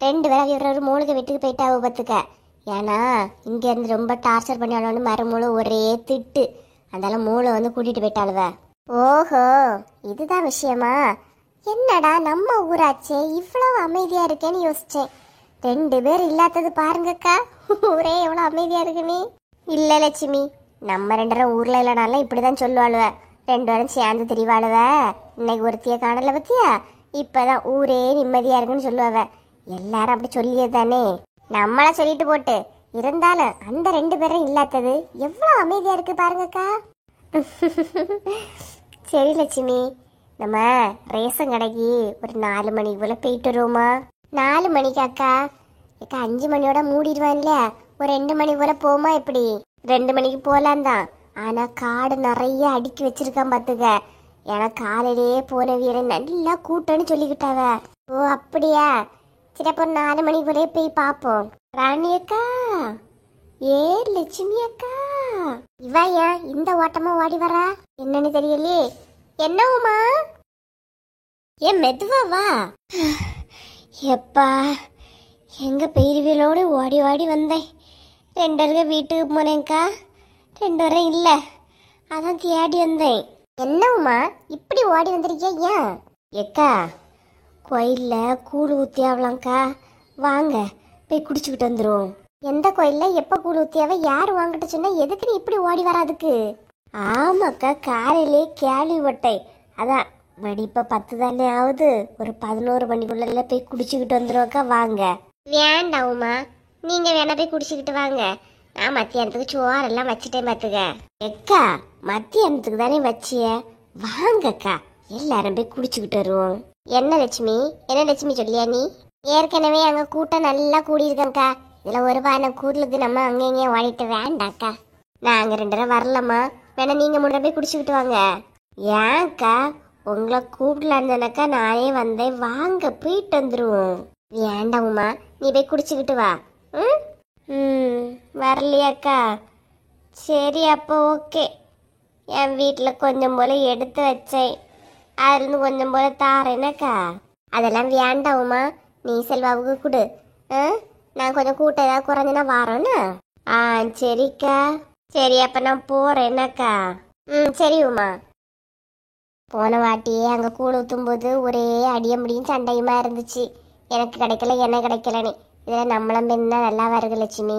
2 பேரும் இவர ஒரு மூலிகை வீட்டுக்கு போயிட்டாவோ பத்துக்க. ஏன்னா இங்க இருந்து ரொம்ப டார்ச்சர் பண்ணி மறுமூளை ஒரே திட்டு, அதனால மூளை வந்து கூட்டிட்டு போயிட்டாளுவ. ஓஹோ, இதுதான் விஷயமா? என்னடா நம்ம ஊராச்சே இவ்வளவு அமைதியா இருக்கேன்னு யோசிச்சேன். 2 பேர் இல்லாதது பாருங்கக்கா, ஊரே எவ்வளவு அமைதியா இருக்குன்னு. இல்ல லட்சுமி, நம்ம 2 பேரும் ஊர்ல இல்லைனாலும் இப்படிதான் சொல்லுவாளுவ. 2 பேரும் சேர்ந்து திரிவாளுவ. இன்னைக்கு ஒருத்திய காணல பத்தியா, இப்பதான் ஊரே நிம்மதியா இருக்குன்னு சொல்லுவாவ. எல்லாரும் அப்படி சொல்லியது தானே, நம்மள சொல்லிட்டு போட்டு. இருந்தாலும் அந்த 2 பேரும் இல்லாதது எவ்வளவு அமைதியா இருக்கு பாருங்கக்கா. சரி லட்சுமி, நம்ம ரேஷன் கடைக்கு ஒரு 4 மணிக்கு போல போயிட்டு வருவோமா? 4 மணிக்காக்கா? அக்கா 5 மணியோட மூடிடுவான் இல்லையா, ஒரு 2 மணி போல போமா? எப்படி? 2 மணிக்கு போலாம் தான், ஆனா காடு நிறைய அடுக்கி வச்சிருக்கான் பாத்துக்க. ஏன்னா காலையிலேயே போன வீரன் நல்லா கூட்டம்னு சொல்லிக்கிட்டாவ. ஓ அப்படியா? சரி, அப்போ 4 மணி போலே போய் பார்ப்போம். ராணி அக்கா, ஏ லட்சுமி அக்கா, இவ ஏன் இந்த ஓட்டமா ஓடி வரா என்னன்னு தெரியலையே. என்னவுமா? ஏன் மெதுவா வா. எப்பா, எங்க பெயர்வியலோடு ஓடி ஓடி வந்தேன். 2 பேருக்கு வீட்டுக்கு போனேங்க்கா, 2 பேரும் இல்லை, அதான் தேடி வந்தேன். என்னவுமா இப்படி ஓடி வந்திருக்கியா? ஏன் எக்கா, கோயிலில் கூழ் ஊற்றியாவலாம்க்கா, வாங்க போய் குடிச்சுக்கிட்டு வந்துடும். எந்த கோயிலில் எப்போ கூழ் ஊற்றியாவ யார் வாங்கிட்டு சொன்னா எதுக்கு நீ இப்படி ஓடி வராதுக்கு? ஆமாக்கா, காலையிலே கேள்விப்பட்டேன். அதான் மணி இப்போ 10 தானே ஆகுது, ஒரு 11 மணிக்குள்ள போய் குடிச்சுக்கிட்டு வந்துடுவோக்கா. வாங்க. வேண்டாவுமா, நீங்கள் வேணா போய் குடிச்சுக்கிட்டு வாங்க. நான் மத்தியானத்துக்கு சோறெல்லாம் வச்சுட்டேன் பார்த்துக்க. எக்கா, மத்தியானத்துக்கு தானே வச்சிய, வாங்கக்கா எல்லாரும் போய் குடிச்சுக்கிட்டு வருவோம். என்ன லட்சுமி, என்ன லட்சுமி சொல்லியா நீ? ஏற்கனவே அங்கே கூட்டம் நல்லா கூடியிருக்கேங்க்கா. இதில் ஒரு வாரம் கூடுலுக்கு நம்ம அங்கே இங்கேயும் ஓடிட்டு வேண்டாக்கா. நாங்கள் 2 தடவை வரலம்மா, வேணா நீங்கள் முன்னாடி போய் குடிச்சுக்கிட்டு வாங்க. ஏன்க்கா, உங்களை கூப்பிடலான்னாக்கா நானே வந்தேன். வாங்க போயிட்டு வந்துடுவோம். வேண்டாம்மா, நீ போய் குடிச்சுக்கிட்டு வா. வரலையாக்கா? சரி, அப்போ ஓகே. என் வீட்டில் கொஞ்சம் போல எடுத்து வச்சேன், அதுலேருந்து கொஞ்சம் போல தாரேனாக்கா. அதெல்லாம் வேண்டாவுமா, நீ செல்வாவுக்கு கொடு. நான் கொஞ்சம் கூட்டம் ஏதாவது குறைஞ்சினா வாரோண்ணா. சரிக்கா. சரி, அப்போ நான் போகிறேன்னாக்கா. சரி உமா. போன வாட்டியே அங்கே கூழ் ஊற்றும் போது ஒரே அடியம்படியும் சண்டையுமா இருந்துச்சு. எனக்கு கிடைக்கல, என்ன கிடைக்கலன்னு. இதில் நம்மளும் என்ன நல்லா வருது லட்சுமி.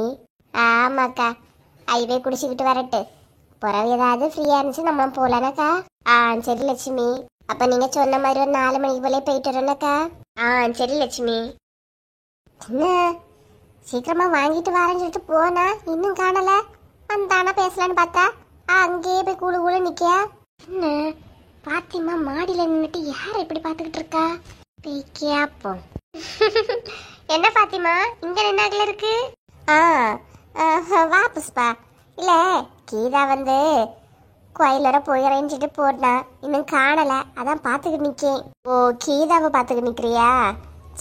ஆமாக்கா, ஐவே குடிச்சுக்கிட்டு வரட்டு. பிறகு ஏதாவது ஃப்ரீயாக இருந்துச்சு நம்மளும் போகலானாக்கா. சரி லட்சுமி. அப்போ நீங்கள் சொன்ன மாதிரி ஒரு 4 மணிக்கு போலே போயிட்டு வரேனாக்கா. சரி லட்சுமி. என்ன சீக்கிரமாக வாங்கிட்டு வரேன்னு சொல்லிட்டு போனா இன்னும் காணலை. வந்தானா பேசலான்னு பார்த்தா அங்கேயே போய் கூழு கூழு நிற்கியா. என்ன பாத்திமா மாடியில் நின்றுட்டு யாரை இப்படி பார்த்துக்கிட்டு இருக்கா? போய் கேப்போம். என்ன பாத்திமா இங்க நின்னாகல இருக்கு? வா புஷ்பா. இல்ல கீதா வந்து கோயில் வர போய் அரைஞ்சிட்டு போனா இன்னும் காணல, அதான் பார்த்துக்கிட்டு நிக்கேன். ஓ, கீதாவை பார்த்துக்கிட்டு நிக்கிறியா?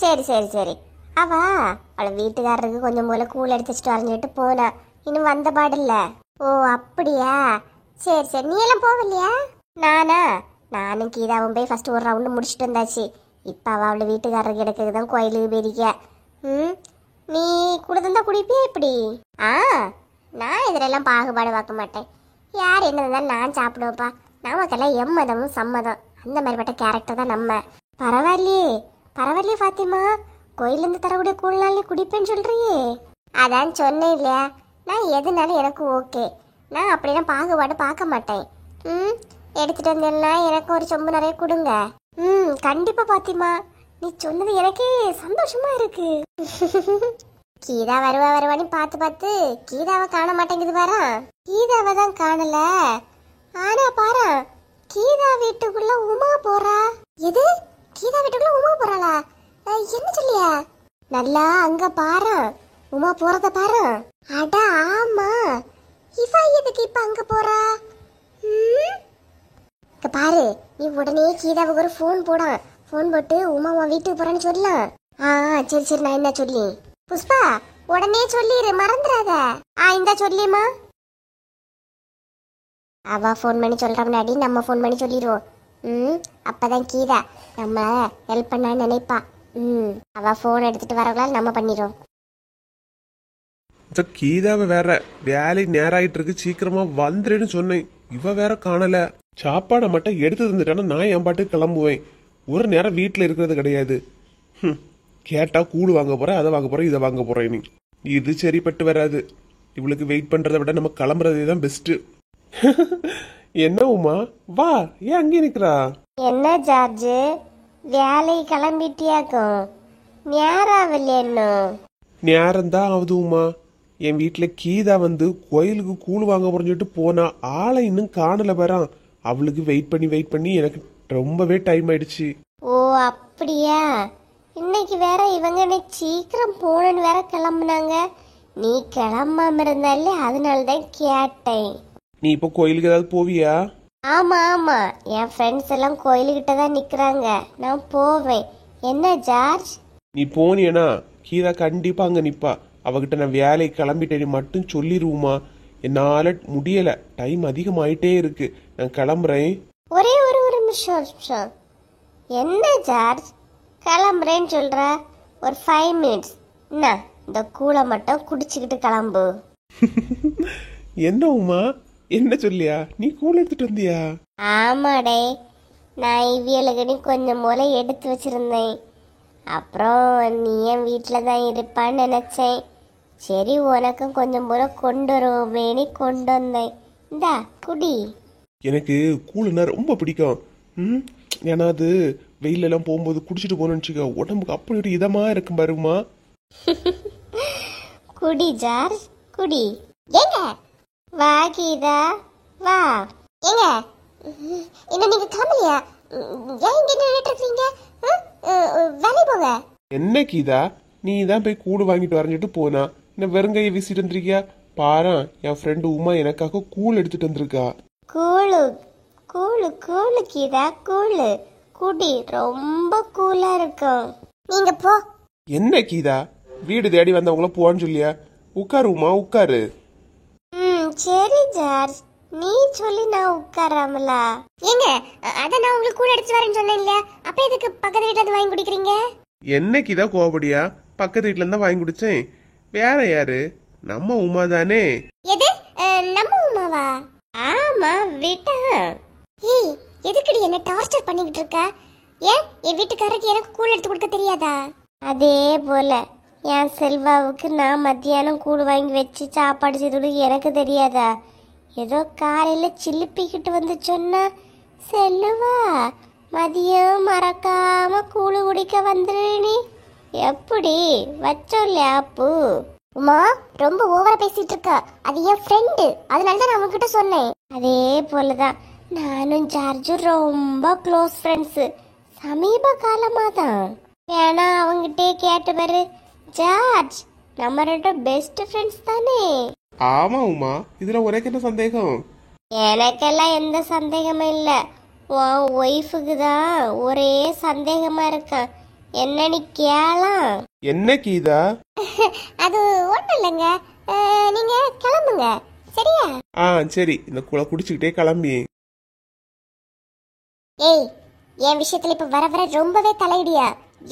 சரி சரி சரி. அவளை வீட்டுக்காரருக்கு கொஞ்சம் போல கூழ் எடுத்து வச்சுட்டு வரைஞ்சிட்டு போனா, இன்னும் வந்த பாடில்ல. ஓ அப்படியா, சரி சரி. நீ எல்லாம் போகலையா? நானும் கீதாவும் போய் ஃபர்ஸ்ட் ஒரு ரவுண்டு முடிச்சுட்டு வந்தாச்சு. இப்போ அவளை வீட்டுக்காரருக்கு எடுக்கிறது தான் கோயிலுக்கு போயிருக்க. நீ கூட தந்தா குடிப்பியா இப்படி? நான் இதிலெல்லாம் பாகுபாடு பார்க்க மாட்டேன். யார் என்ன இருந்தாலும் நான் சாப்பிடுவேப்பா. நமக்கெல்லாம் எம்மதமும் சம்மதம், அந்த மாதிரிப்பட்ட கேரக்டர் தான் நம்ம. பரவாயில்லையே பரவாயில்லையே பாத்திமா, கோயிலேருந்து தரக்கூடிய கூழ்நாள் குடிப்பேன்னு சொல்றியே. அதான் சொன்னேன் இல்லையா, நான் எதுனாலும் எனக்கு ஓகே. நான் அப்படிலாம் பாகுபாடு பார்க்க மாட்டேன். எடுத்துட்டு வந்தேன்னா எனக்கு ஒரு சொம்பு நிறைய கொடுங்க. கண்டிப்பா பாத்திமா, நீ சொன்னது எனக்கே சந்தோஷமா இருக்கு. கீதா வருவான்னு பார்த்து கீதாவை காண மாட்டேங்குது. பாரா, கீதாவை தான் காணல. ஆனா பாரா, கீதா வீட்டுக்குள்ள உமா போறா. எது, கீதா வீட்டுக்குள்ள உமா போறாளா? என்ன சொல்லியா? நல்லா அங்க பாரு, உமா போறத பாரு. அட ஆமா, இவ எதுக்கு இப்ப அங்க போறா? பாரு, நீ உடனே கீதாவுக்கு ஒரு ஃபோன் போட்டு உமா உன் வீட்டுக்கு போறான்னு சொல்லலாம். சரி சரி, நான் என்ன சொல்லி? புஷ்பா, உடனே சொல்லிடு, மறந்துடாத. இந்த சொல்லிமா. அவ ஃபோன் பண்ணி சொல்ற முன்னாடி நம்ம ஃபோன் பண்ணி சொல்லிடுவோம். அப்பதான் கீதா நம்ம ஹெல்ப் பண்ணான்னு நினைப்பா. அவ ஃபோன் எடுத்துட்டு வரவங்களால நம்ம பண்ணிடுவோம். கீதாவை வேற வேலை நேரம் ஆயிட்டு இருக்கு, சீக்கிரமா வந்துருன்னு சொன்னேன். இவ வேற காணல. சாப்பாடை மட்டும் எடுத்து தந்துட்டானா நான் என் பாட்டுக்கு கிளம்புவேன். ஒரு நேரம் வீட்டில் இருக்கிறது கிடையாது. கேட்டா கூழ் வாங்க போறேன், அதை வாங்க போறேன், இதை வாங்க போறேன். நீ இது சரிப்பட்டு வராது. இவளுக்கு வெயிட் பண்றதை விட நம்ம கிளம்புறதே தான் பெஸ்ட். என்ன உமா, வா, ஏன் அங்கே நிக்கிறா? என்ன ஜார்ஜ், வேலை கிளம்பிட்டியாக்கும்? நேரம் தான் ஆகுது உமா. என் வீட்டுல கீதா வந்து கோயிலுக்கு கூழ் வாங்க போறேன்னு போனா, ஆளை இன்னும் காணல. வரான், அவளுக்கு வெயிட் பண்ணி எனக்கு ரொம்பவே டைம் ஆயிடுச்சு. ஓ அப்படியா, இன்னைக்கு வேற இவங்க சீக்கிரம் போகணுன்னு வேற கிளம்புனாங்க. நீ கிளம்பாம இருந்தாலே அதனாலதான் கேட்டேன். நீ இப்போ கோயிலுக்கு ஏதாவது போவியா? ஆமா ஆமா, என் ஃப்ரெண்ட்ஸ் எல்லாம் கோயிலுக்கிட்ட தான் நிக்கிறாங்க, நான் போவேன். என்ன ஜார்ஜ்? நீ போனியனா கீதா கண்டிப்பா அங்க நிப்பா. அவகிட்ட நான் வேலை கிளம்பிட்டேன்னு மட்டும் சொல்லிடுவோமா. என்னால முடியல, டைம் அதிகமாயிட்டே இருக்கு, நான் கிளம்புறேன். ஒரே ஒரு நிமிஷம். என்ன ஜார்ஜ், கிளம்புறேன்னு சொல்ற? ஒரு 5 மினிட்ஸ் என்ன, இந்த கூளை மட்டும் குடிச்சுக்கிட்டு கிளம்பு. என்ன உமா, என்ன சொல்லியா? நீ கூழ் எடுத்துட்டு வந்தியா? ஆமாடே, நான் இவியலுக்கு கொஞ்சம் போல எடுத்து வச்சிருந்தேன். அப்புறம் நீ என் வீட்டில் தான் இருப்பான்னு நினச்சேன். சரி உனக்கும் கொஞ்சம் போல கொண்டு வருவேனி கொண்டு வந்தேன். இந்தா குடி. எனக்கு கூழுனா ரொம்ப பிடிக்கும். ஏன்னா அது வெயிலெல்லாம் போகும்போது குடிச்சிட்டு போகணும்னு வச்சுக்க, உடம்புக்கு அப்படி ஒரு இதமா இருக்கும் பாருமா. குடி ஜார்ஜ் குடி. ஏங்க வா கீதா வா. ஏங்க இன்னும் நீங்க கிளம்பலையா? ஏன் இங்க நின்னுட்டு இருக்கீங்க? வேலை போங்க. என்ன கீதா, நீ தான் போய் கூடு வாங்கிட்டு வரைஞ்சிட்டு போனா, என்ன வெறுங்கையை வீசிட்டு வந்திருக்கியா? பாரா, என் ஃப்ரெண்டு உமா எனக்காக கூழ் எடுத்துட்டு வந்திருக்கா. கூழு கூழு கூழு கீதா கூழு குடி, ரொம்ப கூலா இருக்கும். நீங்க போ. என்ன கீதா, வீடு தேடி வந்தவங்கள போன்னு சொல்லியா? உட்காரு உமா உட்காரு. சரி ஜார்ஜ், நீ சொல்லி நான் உட்காராமலா? ஏங்க அத நான் உங்களுக்கு கூட எடுத்து வரேன்னு சொன்னேன் இல்ல, அப்ப எதுக்கு பக்கத்து வீட்ல இருந்து வாங்கி குடிக்கிறீங்க? என்ன கீதா கோவப்படியா? பக்கத்து வீட்டுல இருந்தா வாங்கி குடிச்சேன். வேற யாரு? நம்ம உமா தானே. எது நம்ம உமாவா? ஆமா விட்டா. ஏய் எதுக்குடி என்ன டார்ச்சர் பண்ணிக்கிட்டு இருக்க? ஏன் என் வீட்டுக்காரருக்கு எனக்கு கூழ் எடுத்து கொடுக்க தெரியாதா? அதே போல என் செல்வாவுக்கு நான் மத்தியானம் கூழ் வாங்கி வச்சு சாப்பாடு செய்து எனக்கு தெரியாதா? ஏதோ காலையில சில்லிப்பிக்கிட்டு வந்து சொன்னா, செல்லுவா மதியம் மறக்காம கூழு குடிக்க வந்துடுனி. எப்படி வச்சோல்ல அப்பு? உமா ரொம்ப ஓவரா பேசிட்டு இருக்கா. அது என் ஃப்ரெண்டு, அதனால தான் நான் அவன்கிட்ட சொன்னேன். அதே போலதான் நானும் ஜார்ஜும் ரொம்ப க்ளோஸ் ஃப்ரெண்ட்ஸு. சமீப காலமா தான். வேணா அவங்கிட்டே கேட்டு பாரு. ஜார்ஜ் நம்ம ரெண்டும் பெஸ்ட் ஃப்ரெண்ட்ஸ் தானே? ஆமா உமா, இதுல உனக்கு என்ன சந்தேகம்? எனக்கெல்லாம் எந்த சந்தேகமும் இல்லை. உன் ஒய்ஃபுக்கு தான் ஒரே சந்தேகமா இருக்கான். என்ன நீ கேளாம்? என்ன கீதா? அது ஒண்ணும் இல்லைங்க, நீங்க கிளம்புங்க சரியா? சரி, இந்த குளை குடிச்சுக்கிட்டே கிளம்பி. ஏய் என் விஷயத்துல இப்ப வர வர ரொம்பவே தலையிடியா.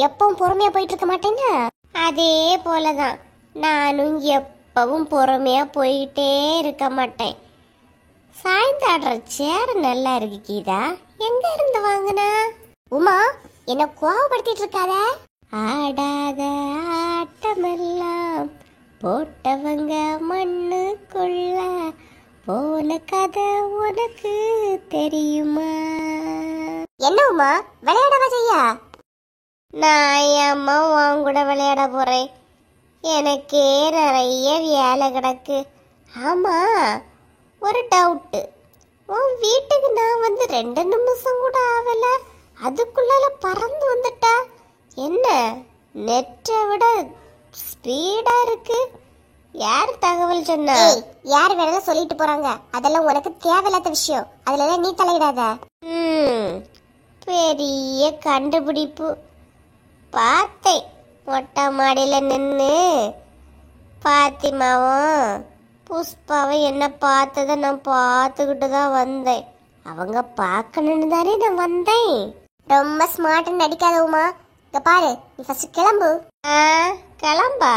எப்பவும் பொறுமையா போயிட்டு இருக்க மாட்டேன்னா? அதே போலதான் நானும் எப்பவும் பொறுமையா போயிட்டே இருக்க மாட்டேன். சாய்ந்தாடுற சேர் நல்லா இருக்கு கீதா, எங்க இருந்து வாங்கினா? உமா என்ன கோவப்படுத்திட்டு இருக்காத. ஆடாத ஆட்டமெல்லாம் போட்டவங்க மண்ணுக்குள்ள போன கதை உனக்கு தெரியுமா? என்ன உமா விளையாடவா செய்யா? நான் அம்மா உன் கூட விளையாட போறேன். எனக்கே நிறைய வேலை கிடக்கு. ஆமா ஒரு டவுட்டு, உன் வீட்டுக்கு நான் வந்து 2 நிமிஷம் கூட ஆகல, அதுக்குள்ளால பறந்து வந்துட்டா. என்ன நெட்டை விட ஸ்பீடா இருக்கு? யார் தகவல் சொன்னா? யார் வேணாலும் சொல்லிட்டு போறாங்க, அதெல்லாம் உனக்கு தேவையில்லாத விஷயம். அதுல நீ தலையிடாத. பெரிய கண்டுபிடிப்பு. பார்த்தேன் மொட்டை மாடியில நின்று பாத்திமாவும் புஷ்பாவும் என்ன பார்த்ததை நான் பார்த்துக்கிட்டு தான் வந்தேன். அவங்க பார்க்கணுன்னு தானே நான் வந்தேன். ரொம்ப ஸ்மார்ட்னு நடிக்காத உமா. இங்க பாரு, நீ ஃபர்ஸ்ட் கிளம்பு. கிளம்பா?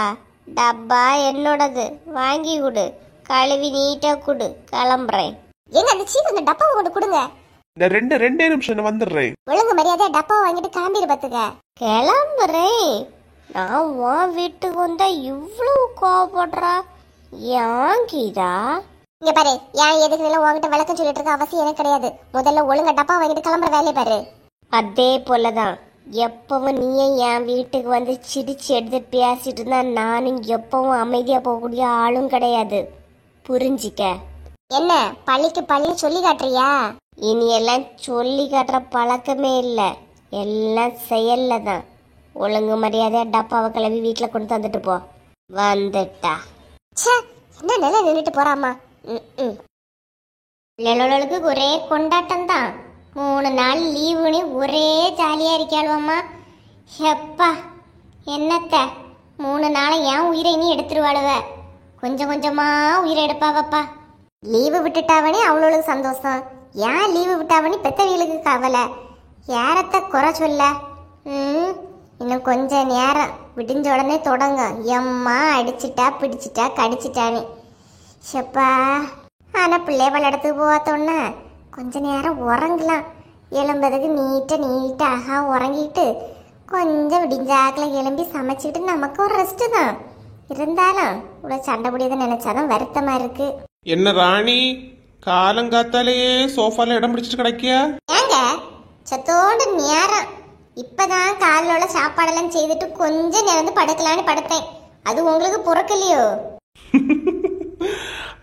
டப்பா என்னோடது, வாங்கி கொடு, கழுவி நீட்டா கொடு, கிளம்புறேன். எங்க அந்த சீக்கிரம் அந்த டப்பாவை கொண்டு கொடுங்க. இந்த ரெண்டே நிமிஷம் வந்துடுறேன். ஒழுங்கு மரியாதை டப்பாவை வாங்கிட்டு கிளம்பிடு பாத்துக்க. கிளம்புறேன். நான் உன் வீட்டுக்கு வந்தா இவ்வளவு கோவப்படுறா ஏன் கீதா? இங்க பாரு, ஏன் எதுக்கு உங்ககிட்ட விளக்கம் சொல்லிட்டு இருக்க அவசியம் எனக்கு கிடையாது. முதல்ல ஒழுங்கா டப்பா வாங்கிட்டு கிளம்புற வேலையை பாரு. அதே போலதான் எப்பவும் நீயே என் வீட்டுக்கு வந்து சிரிச்சு எடுத்து பேசிட்டு இருந்தா நானும் எப்பவும் அமைதியா போகக்கூடிய ஆளும் கிடையாது. புரிஞ்சிக்க. என்ன பள்ளிக்கு பள்ளி சொல்லி காட்டுறியா? இனி எல்லாம் சொல்லி காட்டுற பழக்கமே இல்லை, எல்லாம் செயல்ல தான். ஒழுங்கு மரியாதையா டப்பாவை கிளம்பி வீட்டுல கொண்டு தந்துட்டு போ. வந்துட்டா என்ன நல்லா நின்றுட்டு போறாமா. பிள்ளைகளுக்கு ஒரே கொண்டாட்டம் தான். 3 நாள் லீவுன்னு ஒரே ஜாலியா இருக்காளுவம்மா. எப்பா என்னத்த 3 நாளை ஏன் உயிரை நீ எடுத்துருவாளுவ? கொஞ்சம் கொஞ்சமா உயிரை எடுப்பாவப்பா. லீவு விட்டுட்டாவனே அவளுக்கு சந்தோஷம், ஏன் லீவு விட்டாவனே பெத்தவங்களுக்கு கவலை. யாரத்த குறை சொல்ல? இன்னும் கொஞ்ச நேரம் விடிஞ்ச உடனே தொடங்கும். எம்மா அடிச்சிட்டா பிடிச்சிட்டா கடிச்சிட்டானே. ஷப்பா. ஆனால் பிள்ளை விளையாடத்துக்கு போவாத்தோன்னா கொஞ்ச நேரம் உறங்கலாம். எழும்பதுக்கு நீட்டாக உறங்கிட்டு கொஞ்சம் விடிஞ்சாக்கில் எழும்பி சமைச்சிட்டு நமக்கு ஒரு ரெஸ்ட் தான். இருந்தாலும் இவ்வளவு சண்டை முடியாத நினைச்சாதான் வருத்தமா இருக்கு. என்ன ராணி, காலங்காத்தாலேயே சோஃபால இடம் பிடிச்சிட்டு கிடைக்கியா? ஏங்க சத்தோண்டு நேரம் இப்பதான் காலையில உள்ள சாப்பாடெல்லாம் செய்துட்டு கொஞ்சம் நேரம் படுக்கலான்னு படுத்தேன். அது உங்களுக்கு பொறுக்கலையோ?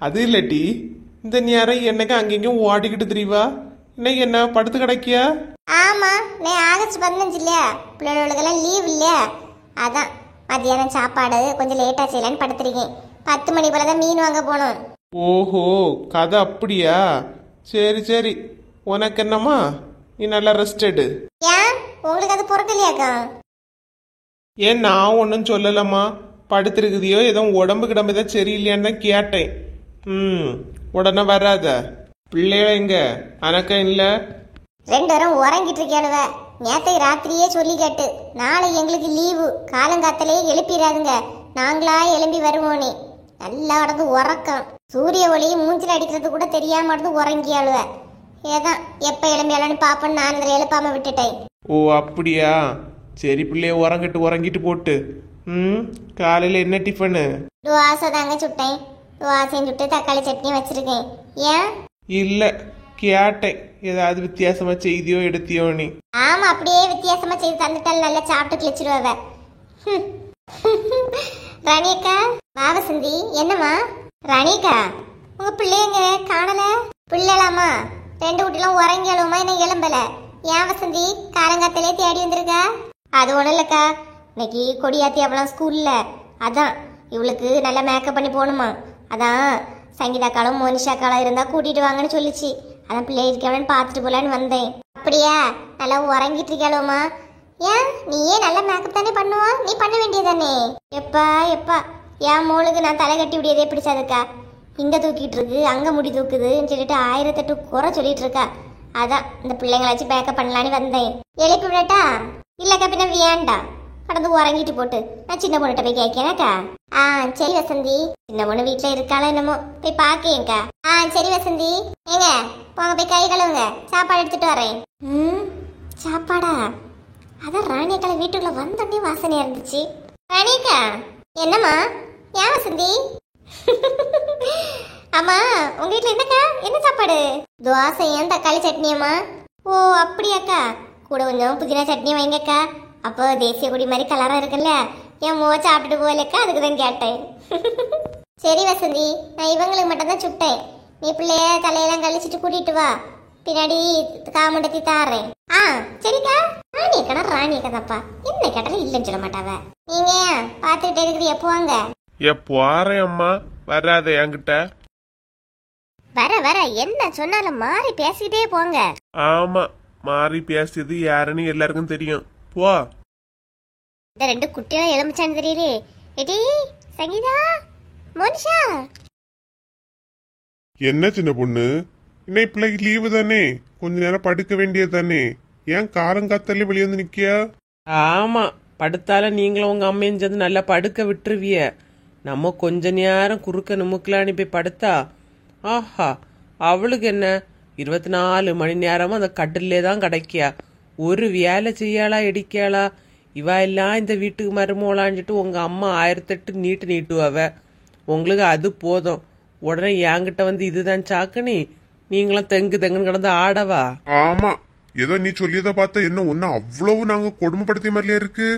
அது இல்லட்டி, இந்த நேரம் என்னங்க அங்கெங்கும் ஓடிக்கிட்டு தெரியவா? இன்னைக்கு என்ன படுத்து கிடைக்கியா? ஆமா, நீ ஆகஸ்ட் 15 இல்லையா, பிள்ளைகளுக்கெல்லாம் லீவ் இல்லையா, அதான் மத்தியானம் சாப்பாடு கொஞ்சம் லேட்டா செய்யலான்னு படுத்துருக்கேன். 10 மணி போலதான் மீன் வாங்க போனோம். ஓஹோ, கதை அப்படியா? சரி சரி, உனக்கு என்னம்மா, நீ நல்லா ரெஸ்ட் எடு. ஏன் உங்களுக்கு அது பொறுக்கலையாக்கா? ஏன் நான் ஒன்றும் சொல்லலம்மா, படுத்திருக்குதியோ ஏதோ உடம்பு கிடம்பு ஏதோ சரியில்லையான்னு தான் கேட்டேன். உடனே வராத. பிள்ளைகள் எங்க அனக்கம் இல்லை? 2 பேரும் உறங்கிட்டு இருக்காளுவ. நேற்றைக்கு ராத்திரியே சொல்லி கேட்டு நாளை எங்களுக்கு லீவு, காலங்காத்திலே எழுப்பிடாதுங்க, நாங்களா எழும்பி வருவோனே. நல்லா உடம்பு உறக்கம், சூரிய ஒளி மூஞ்சில் அடிக்கிறது கூட தெரியாம உடம்பு உறங்கியாளுவ. ஏதான் எப்ப எழும்பியாலும் பாப்பேன்னு நான் அதில் எழுப்பாம விட்டுட்டேன். ஓ அப்படியா? சரி, பிள்ளைய உறங்கிட்டு போட்டு. காலையில் என்ன டிஃபனு? துவாசை தாங்க சுட்டேன். துவாசையும் சுட்டு தக்காளி சட்னி வச்சிருக்கேன். ஏன்? இல்லை, கேட்டேன் ஏதாவது வித்தியாசமா செய்தியோ எடுத்தியோ நீ. ஆமா, அப்படியே வித்தியாசமா செய்து தந்துட்டாலும் நல்லா சாப்பிட்டு கிழிச்சிருவ. ராணியக்கா, பாவசந்தி, என்னம்மா? ராணியக்கா, உங்க பிள்ளைங்க காணல? பிள்ளைலாமா 2 குட்டிலாம் உறங்கியாலுமா, என்ன எலும்பல? ஏன் வசந்தி காலங்காத்திலே தேடி வந்திருக்கா? அது ஒண்ணும் இல்லக்கா, இன்னைக்கு கொடியாத்தி அவளாம் ஸ்கூல்ல, அதான் இவளுக்கு நல்லா மேக்கப் பண்ணி போகணுமா. அதான் சங்கீதாக்காலும் மோனிஷாக்காலும் இருந்தா கூட்டிட்டு வாங்கன்னு சொல்லிச்சு. அதான் பிள்ளை இருக்கவனு பார்த்துட்டு போலான்னு வந்தேன். அப்படியா? நல்லா உறங்கிட்டு இருக்காளுமா? ஏன் நீயே நல்ல மேக்கப் தானே பண்ணுவா, நீ பண்ண வேண்டியதானே? எப்பா எப்பா, என் மோளுக்கு நான் தலை கட்டி விடியதே பிடிச்சாதுக்கா. இங்க தூக்கிட்டு இருக்கு, அங்க முடி தூக்குதுன்னு சொல்லிட்டு 1008 குறை சொல்லிட்டு இருக்கா. அதான் இந்த பிள்ளைங்களை வச்சு பேக்கப் பண்ணலான்னு வந்தேன். எழுப்பி விடட்டா? இல்லக்கா, பின்ன வேண்டாம், கடந்து உறங்கிட்டு போட்டு நான் சின்ன பொண்ணுகிட்ட போய் கேட்கேனாக்கா. சரி வசந்தி, சின்ன பொண்ணு வீட்டுல இருக்காளோ என்னமோ, போய் பாக்கேன்க்கா. சரி வசந்தி, ஏங்க போங்க போய் கை கழுவுங்க, சாப்பாடு எடுத்துட்டு வரேன். சாப்பாடா? அதான் ராணியக்கால வீட்டுக்குள்ள வந்தோடனே வாசனையா இருந்துச்சு. ராணியக்கா, என்னம்மா? ஏன் வசந்தி? அம்மா, உங்க வீட்டுல என்னக்கா, என்ன சாப்பாடு? தோசையும் தக்காளி சட்னியம்மா. ஓ அப்படியாக்கா, கூட கொஞ்சம் புதினா சட்னி வைங்கக்கா. அப்போ தேசிய கொடி மாதிரி கலரா இருக்குல்ல, என் மோ சாப்பிட்டுட்டு போகலக்கா, அதுக்கு தான் கேட்டேன். சரி வசந்தி, நான் இவங்களுக்கு மட்டும் தான் சுட்டேன். நீ பிள்ளைய தலையெல்லாம் கழிச்சிட்டு கூட்டிட்டு வா, பின்னாடி காமண்டத்தி தாரேன். சரிக்கா. ராணியக்கா ராணியக்கா தாப்பா, என்ன கேட்டாலும் இல்லைன்னு சொல்ல மாட்டாவ. நீங்க பாத்துக்கிட்டே இருக்கிறீ, எப்போ வாங்க? போறேன் அம்மா, வராத என்கிட்ட. வர என்ன சொன்னாலும் மாறி பேசிக்கிட்டே போங்க. ஆமா, மாறி பேசியது யாருன்னு எல்லாருக்கும் தெரியும். போ. இந்த 2 குட்டியும் எலுமிச்சான்னு தெரியலே. எடி சங்கீதா, மோனிஷா. என்ன சின்ன பொண்ணு, இன்னைக்கு பிள்ளைக்கு லீவு தானே, கொஞ்ச நேரம் படுக்க வேண்டியது தானே, ஏன் காரங்காத்தாலே வெளியே வந்து நிக்கியா? ஆமா, படுத்தால நீங்களும் உங்க அம்மையும் சேர்ந்து நல்லா படுக்க விட்டுருவிய. நம்ம கொஞ்ச நேரம் குறுக்க நுமுக்கலான்னு போய் படுத்தா, ஆஹா, அவளுக்கு என்ன 24 மணி நேரமும் அந்த கட்டிலே தான் கிடைக்கியா. ஒரு வேலை செய்யாளா இடிக்காளா? இவ எல்லாம் இந்த வீட்டுக்கு மருமோளான்ட்டு உங்க அம்மா 1008 நீட்டுவாவ. உங்களுக்கு அது போதும். உடனே என்கிட்ட வந்து இதுதான் சாக்குனி, நீங்களும் தெங்குன்னு கிடந்து ஆடவா? ஆமா, ஏதோ நீ சொல்லியதை பார்த்தா என்ன ஒன்னு அவ்வளவு நாங்க கொடுமைப்படுத்திய மாதிரியா இருக்கு.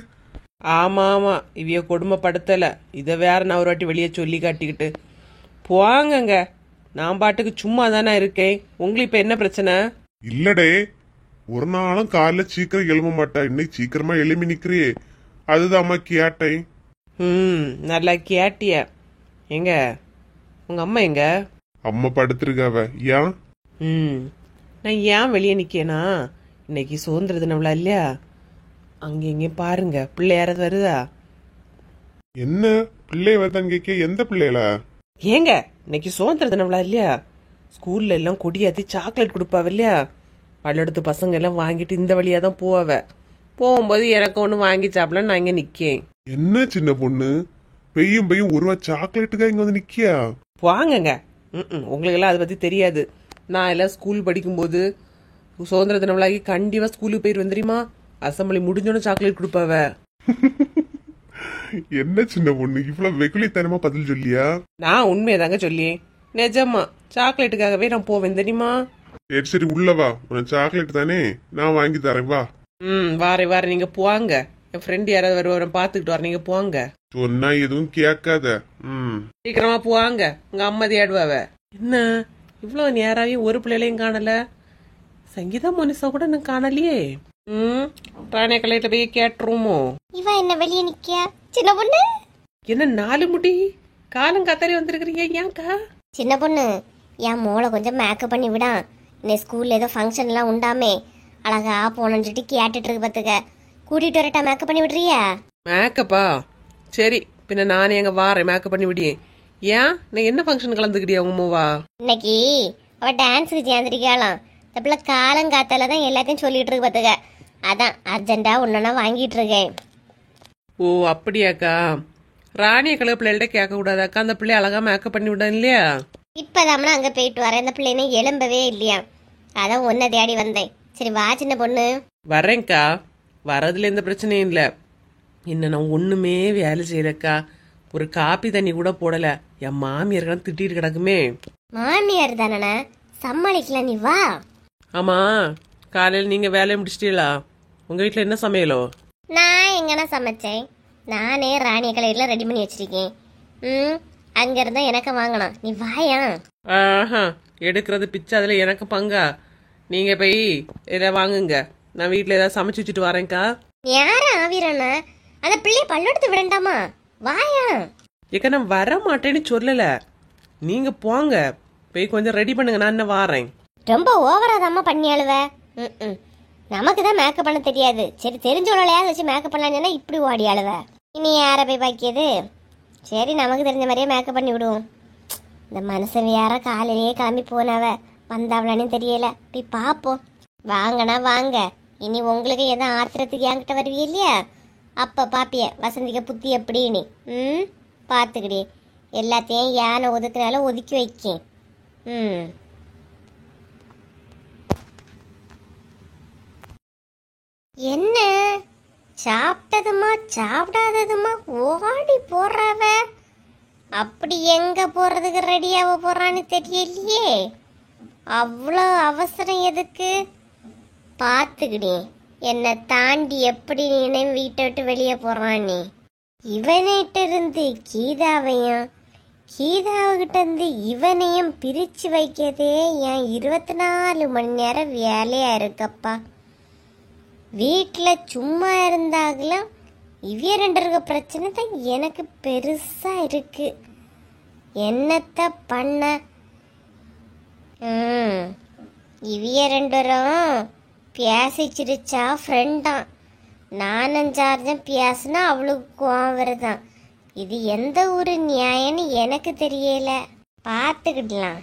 ஆமா ஆமா, இவைய கொடுமைப்படுத்தல, இதை வேற நான் ஒரு வாட்டி வெளியே சொல்லி காட்டிக்கிட்டு போவாங்கங்க. நான் பாட்டுக்கு சும்மா தானே இருக்கேன், உங்களுக்கு இப்ப என்ன பிரச்சனை? இல்லடே, ஒரு நாளும் காலைல சீக்கிரம் எழும்ப மாட்டா, இன்னைக்கு சீக்கிரமா எழுப்பி நிக்கிறியே, அதுதான் அம்மா கேட்டேன். நல்லா கேட்டிய. எங்க உங்க அம்மா எங்க? அம்மா படுத்திருக்காவ. ஏன்? நான் ஏன் வெளியே நிக்கேனா, இன்னைக்கு சுதந்திர தினம்ல இல்லையா, அங்க இங்க பாருங்க பிள்ளை யாராவது வருதா? என்ன பிள்ளை வருதான்னு கேட்க, எந்த பிள்ளைகளா? ஏங்க இன்னைக்கு சுதந்திர தினம்ல இல்லையா, ஸ்கூல்ல எல்லாம் கொடியாத்தி சாக்லேட் கொடுப்பாவ இல்லையா, பல்லெடுத்து பசங்க எல்லாம் வாங்கிட்டு இந்த வழியா தான் போவாவ. போகும்போது எனக்கு ஒண்ணு வாங்கி சாப்பிடலாம் நான் இங்க நிக்கேன். என்ன சின்ன பொண்ணு, பெய்யும் 1 ரூபா சாக்லேட்டுக்கா இங்க வந்து நிக்கியா? வாங்கங்க. உங்களுக்கு எல்லாம் அதை பத்தி தெரியாது. நான் எல்லாம் ஸ்கூல் படிக்கும்போது சுதந்திர தினம்லாகி கண்டிப்பா ஸ்கூலுக்கு போயிட்டு வந்துருமா, அசம்பிளி முடிஞ்சோன்னு சாக்லேட் கொடுப்பாவ. என்ன சின்ன பொண்ணு இவ்வளவு வெகுளித்தனமா பதில் சொல்லியா? நான் உண்மையதாங்க சொல்லி, நிஜமா சாக்லேட்டுக்காகவே நான் போவேன் தெரியுமா? சரி சரி உள்ளவா, உனக்கு சாக்லேட் தானே, நான் வாங்கி தரேன் வா. வார நீங்க போவாங்க. என் ஃப்ரெண்ட் யாராவது வருவார பாத்துக்கிட்டு வர, நீங்க போவாங்க. சொன்னா எதுவும் கேட்காத. சீக்கிரமா போவாங்க, உங்க அம்மா தேடுவாவ. என்ன இவ்வளவு நேராவையும் ஒரு பிள்ளைகளையும் காணல? சங்கீதா மனுஷா கூட நான் காணலையே. ராணியா கலையிட்ட போய் கேட்டுருமோ? இவன் என்ன வெளியே நிக்க? சின்ன பொண்ணு என்ன 4 முடி காலம் கத்தாரி வந்திருக்கிறீங்க ஏன்க்கா? சின்ன பொண்ணு, என் மோளை கொஞ்சம் மேக்கப் பண்ணி விடான். இன்னைக்கு ஸ்கூல்ல ஏதோ ஃபங்க்ஷன்லாம் உண்டாமே, அழகா போனன்னு சொல்லிட்டு கேட்டுட்டு இருக்கு பாத்துக்க. கூட்டிட்டு வரட்டா மேக்கப் பண்ணி விடுறியா? மேக்கப்பா சரி, பின்ன நானே எங்க வாரேன் மேக்கப் பண்ணி விடியேன். ஏன் நான் என்ன ஃபங்க்ஷன் கலந்துக்கிட்டியா உங்க மூவா? இன்னைக்கு அவ டான்ஸுக்கு சேர்ந்துருக்காளாம். இந்த பிள்ளை காலங்காத்தால தான் எல்லாத்தையும் சொல்லிட்டு இருக்கு பாத்துக்க. அதான் அர்ஜென்டா ஒன்னா வாங்கிட்டு இருக்கேன். ஓ அப்படியாக்கா? ராணிய கலை பிள்ளைகிட்ட கேட்க கூடாதாக்கா? அந்த பிள்ளை அழகா மேக்கப் பண்ணி விட இல்லையா? இப்பதாம்னா அங்க போயிட்டு வரேன். இந்த பிள்ளைன்னு எலும்பவே இல்லையா, அதான் ஒன்ன தேடி வந்தேன். சரி வா சின்ன பொண்ணு. வரேன்க்கா, வரதுல எந்த பிரச்சனையும் இல்லை. என்ன நான் ஒண்ணுமே வேலை செய்யலக்கா, ஒரு காப்பி தண்ணி கூட போடல. என் மாமியார் திட்டிட்டு கிடக்குமே. மாமியார் தானே, சமாளிக்கலாம், நீ வா. ஆமா, காலையில் நீங்க வேலையை முடிச்சிட்டீங்களா? உங்க வீட்டுல என்ன சமையலோ? நான் எங்கன்னா சமைச்சேன், நானே ராணிய கலையில ரெடி பண்ணி வச்சிருக்கேன். அங்க இருந்தா எனக்கு வாங்கணும், நீ வாயா. ஆஹா, எடுக்கிறது பிச்சை, அதுல எனக்கு பங்கா? நீங்க போய் இதை வாங்குங்க, நான் வீட்டுல ஏதாவது சமைச்சு வச்சுட்டு வரேன்க்கா. யார ஆவிரானா? அந்த பிள்ளைய பல்லெடுத்து விடண்டாமா, வாயா. ஏக்கா நான் வர மாட்டேன்னு சொல்லல, நீங்க போங்க, போய் கொஞ்சம் ரெடி பண்ணுங்க, நான் என்ன வாரேன். ரொம்ப ஓவராதாம்மா பண்ணி அழுவ. நமக்கு தான் மேக்கப் பண்ண தெரியாது. சரி தெரிஞ்சவளையாவது வச்சு மேக்கப் பண்ணலான்னு சொன்னா இப்படி ஓடி அழுவ. இனி யார போய் பாக்கியது? சரி நமக்கு தெரிஞ்ச மாதிரியே மேக்கப் பண்ணி விடுவோம். இந்த மனுஷன் வேற காலையிலேயே கிளம்பி போனவ, வந்தாவளான்னு தெரியல. போய் பார்ப்போம். வாங்கண்ணா வாங்க, இனி உங்களுக்கு எதாவது ஆத்திரத்துக்கு என்கிட்ட வருவீ இல்லையா, அப்ப பாப்பிய வசந்திக்க புத்தி எப்படின்னு. பார்த்துக்கிடி, எல்லாத்தையும் யானை ஒதுக்குனால ஒதுக்கி வைக்கேன். என்ன சாப்பிட்டதுமா சாப்பிடாததுமா ஓடி போறாவ? அப்படி எங்க போறதுக்கு ரெடியாவ போறான்னு தெரியலையே. அவ்வளோ அவசரம் எதுக்கு? பார்த்துக்கிட்டே என்னை தாண்டி எப்படி நீ வீட்டை விட்டு வெளியே போறானே. இவனிட்ட இருந்து கீதாவையும், கீதாவுகிட்ட இருந்து இவனையும் பிரிச்சு வைக்கிறதே என் 24 மணி நேரம் வேலையா இருக்கப்பா. வீட்டில் சும்மா இருந்தாகலாம், இவ்விய 2 இருக்க பிரச்சனை தான் எனக்கு பெருசா இருக்கு. என்னத்த பண்ண? இவ்விய 2 பேசிச்சிருச்சா ஃப்ரெண்டான். நானும் சார்ஜும் பேசினா அவளுக்கு கோவம் வருதான். இது எந்த ஒரு நியாயம்னு எனக்கு தெரியல. பார்த்துக்கிடலாம்,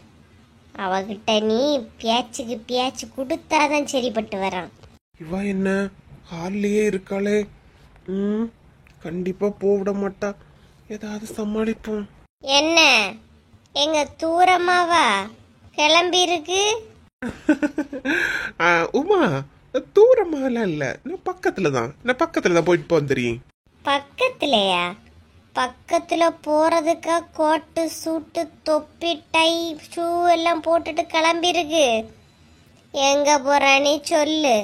அவகிட்ட நீ பேச்சுக்கு பேச்சு கொடுத்தாதான் சரிப்பட்டு வரான். இவா என்ன ஹாலிலேயே இருக்காளே? கண்டிப்பா போவிட மாட்டா, ஏதாவது சமாளிப்போம். என்ன எங்க தூரமாவா கிளம்பி இருக்கு? உமா தூரமாலாம் இல்ல, நான் பக்கத்துல தான் போயிட்டு வந்துறேன். பக்கத்துலயா? பக்கத்துல போறதுக்கா கோட்டு சூட்டு தொப்பி டை ஷூ எல்லாம் போட்டுட்டு கிளம்பி இருக்கு. எங்க போறானே சொல்லு.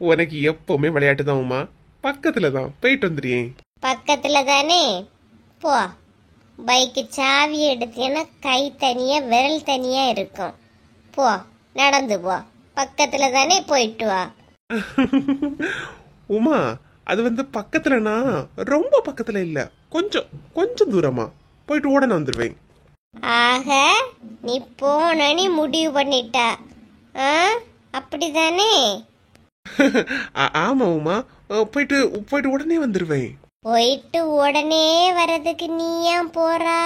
உனக்கு எப்பவுமே விளையாட்டு தான் உமா, பக்கத்துல தான் போயிட்டு வந்துடுறேன். பக்கத்துல தானே, போ. பைக்கு சாவி எடுத்தீங்கன்னா கை தனியா விரல் தனியா இருக்கும். போ, நடந்து போ. பக்கத்துல தானே, போயிட்டு வா. உமா அது பக்கத்துலனா ரொம்ப பக்கத்துல இல்ல, கொஞ்சம் கொஞ்சம் தூரமா போயிட்டு உடனே வந்துடுவேன். ஆக நீ போனி முடிவு பண்ணிட்டா, அப்படிதானே? ஆமா உமா, போயிட்டு போயிட்டு உடனே வந்துடுவேன். போயிட்டு உடனே வர்றதுக்கு நீ ஏன் போறா?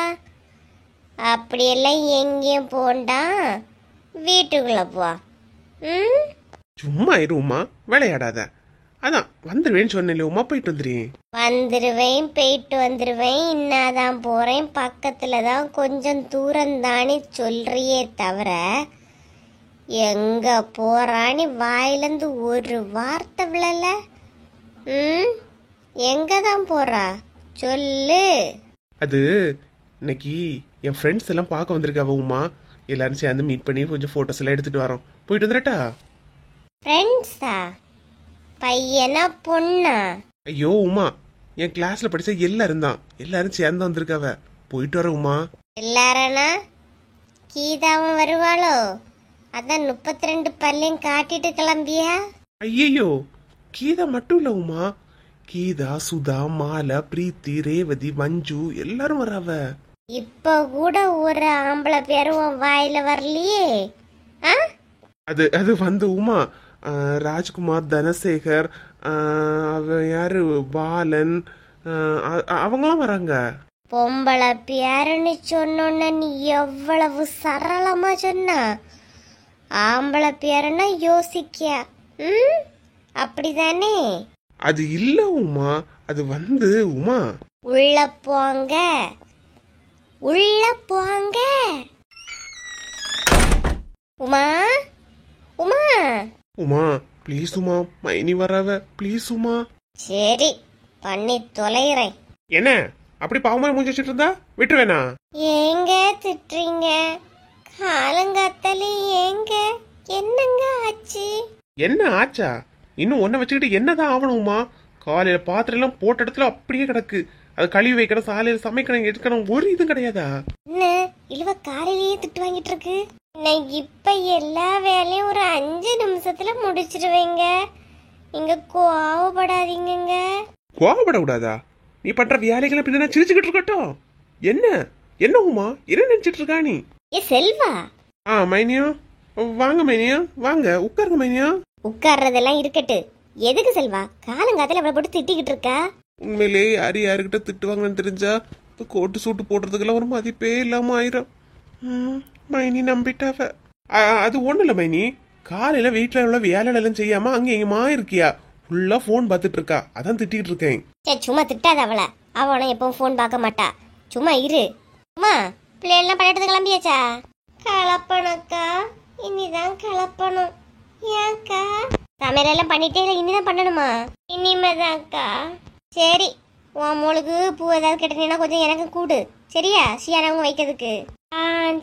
அப்படியெல்லாம் எங்கேயும் போண்டா, வீட்டுக்குள்ள போ. சும்மா இரு உமா, விளையாடாத. அதான் வந்துடுவேன்னு சொன்னேன் உமா, போயிட்டு வந்துடுறேன். வந்துடுவேன், போயிட்டு வந்துடுவேன், இன்னாதான் போறேன், பக்கத்துல தான், கொஞ்சம் தூரம் தானே சொல்றியே தவிர எங்க போறான்னு வாயிலிருந்து ஒரு வார்த்தை விழல. எங்க தான் போறா சொல்லு. அது இன்னைக்கு என் ஃப்ரெண்ட்ஸ் எல்லாம் பார்க்க வந்திருக்காவ உமா. எல்லாரும் சேர்ந்து மீட் பண்ணி கொஞ்சம் ஃபோட்டோஸ் எல்லாம் எடுத்துட்டு வரோம். போயிட்டு வந்துடட்டா? ஃப்ரெண்ட்ஸா? பையனா பொண்ணா? ஐயோ உமா, என் கிளாஸ்ல படிச்ச எல்லாரும் தான், எல்லாரும் சேர்ந்து வந்திருக்காவ. போயிட்டு வர உமா. எல்லாரனா கீதாவும் வருவாளோ? அதான் 32 பல்லையும் காட்டிட்டு கிளம்பியா? ஐயோ, கீதா மட்டும் இல்ல உமா. கீதா, சுதா, மாலா, பிரீத்தி, ரேவதி, மஞ்சு எல்லாரும் வராவ. இப்ப கூட ஒரு ஆம்பளை பேரும் உன் வாயில வரலையே. அது அது வந்து உமா, ராஜ்குமார், தனசேகர், யாரு, பாலன், அவங்களாம் வராங்க. பொம்பளை பேருன்னு சொன்னோன்ன நீ எவ்வளவு சரளமா சொன்ன. ஆம்பளை பேருன்னா யோசிக்க. அப்படிதானே? அது இல்ல உமா, அது வந்து உமா. உள்ள போங்க, உள்ள போங்க. உமா, உமா, உமா ப்ளீஸ் உமா, மைனி வராவ ப்ளீஸ் உமா. சரி பண்ணி தொலைகிறேன். என்ன அப்படி பாவமா மூஞ்சி வச்சுட்டு இருந்தா விட்டுருவேனா? ஏங்க திட்டுறீங்க? காலங்காத்தாலே ஏங்க? என்னங்க ஆச்சு? என்ன ஆச்சா? இன்னும் ஒன்ன வச்சுக்கிட்டு என்னதான் ஆகணுமா? காலையில பாத்திரம் எல்லாம் போட்ட இடத்துல அப்படியே கிடக்கு. அது கழுவி வைக்கணும், சாலையில சமைக்கணும், எடுக்கணும், ஒரு இதுவும் கிடையாதா? என்ன இழுவ காலையிலேயே திட்டு வாங்கிட்டு இருக்கு. நான் இப்ப எல்லா வேலையும் ஒரு 5 நிமிஷத்துல முடிச்சிருவேங்க. நீங்க கோவப்படாதீங்க. கோவப்பட கூடாதா? நீ பண்ற வேலைகளை பின்ன சிரிச்சுக்கிட்டு இருக்கட்டும். என்ன என்ன உமா, என்ன நினைச்சிட்டு இருக்கா நீ? ஏ செல்வா. மைனியா வாங்க, மைனியா வாங்க, உட்காருங்க மைனியா. உட்கார்றதெல்லாம் இருக்கட்டு. எதுக்கு செல்வா காலங்காத்துல அவளை போட்டு திட்டிக்கிட்டு இருக்கா? உண்மையிலே யாருக்கிட்ட திட்டுவாங்கன்னு தெரிஞ்சா கோட்டு சூட்டு போடுறதுக்கெல்லாம் ஒரு மதிப்பே இல்லாம ஆயிரும். மைனி நம்பிட்டாவ. அது ஒண்ணு இல்ல மைனி, காலையில வீட்டுல உள்ள வேலை எல்லாம் செய்யாம அங்க எங்கமா இருக்கியா? ஃபுல்லா போன் பாத்துட்டு இருக்கா, அதான் திட்டிட்டு இருக்கேன். சும்மா திட்டாத அவளை. அவனும் எப்பவும் போன் பார்க்க மாட்டா. சும்மா இரு. அம்மா பிள்ளைகள்லாம் பள்ளியத்துக்கு கிளம்பியாச்சா? கலப்பணக்கா, இனிதான் கலப்பணும். ஏன்க்கா? சமையலெல்லாம் பண்ணிட்டே இல்லை, இனிதான் பண்ணணுமா? இனிமேதான்க்கா. சரி, உன் மோளுக்கு பூ ஏதாவது கட்டினா கொஞ்சம் எனக்கு கூடு, சரியா? சியானவங்க வைக்கிறதுக்கு.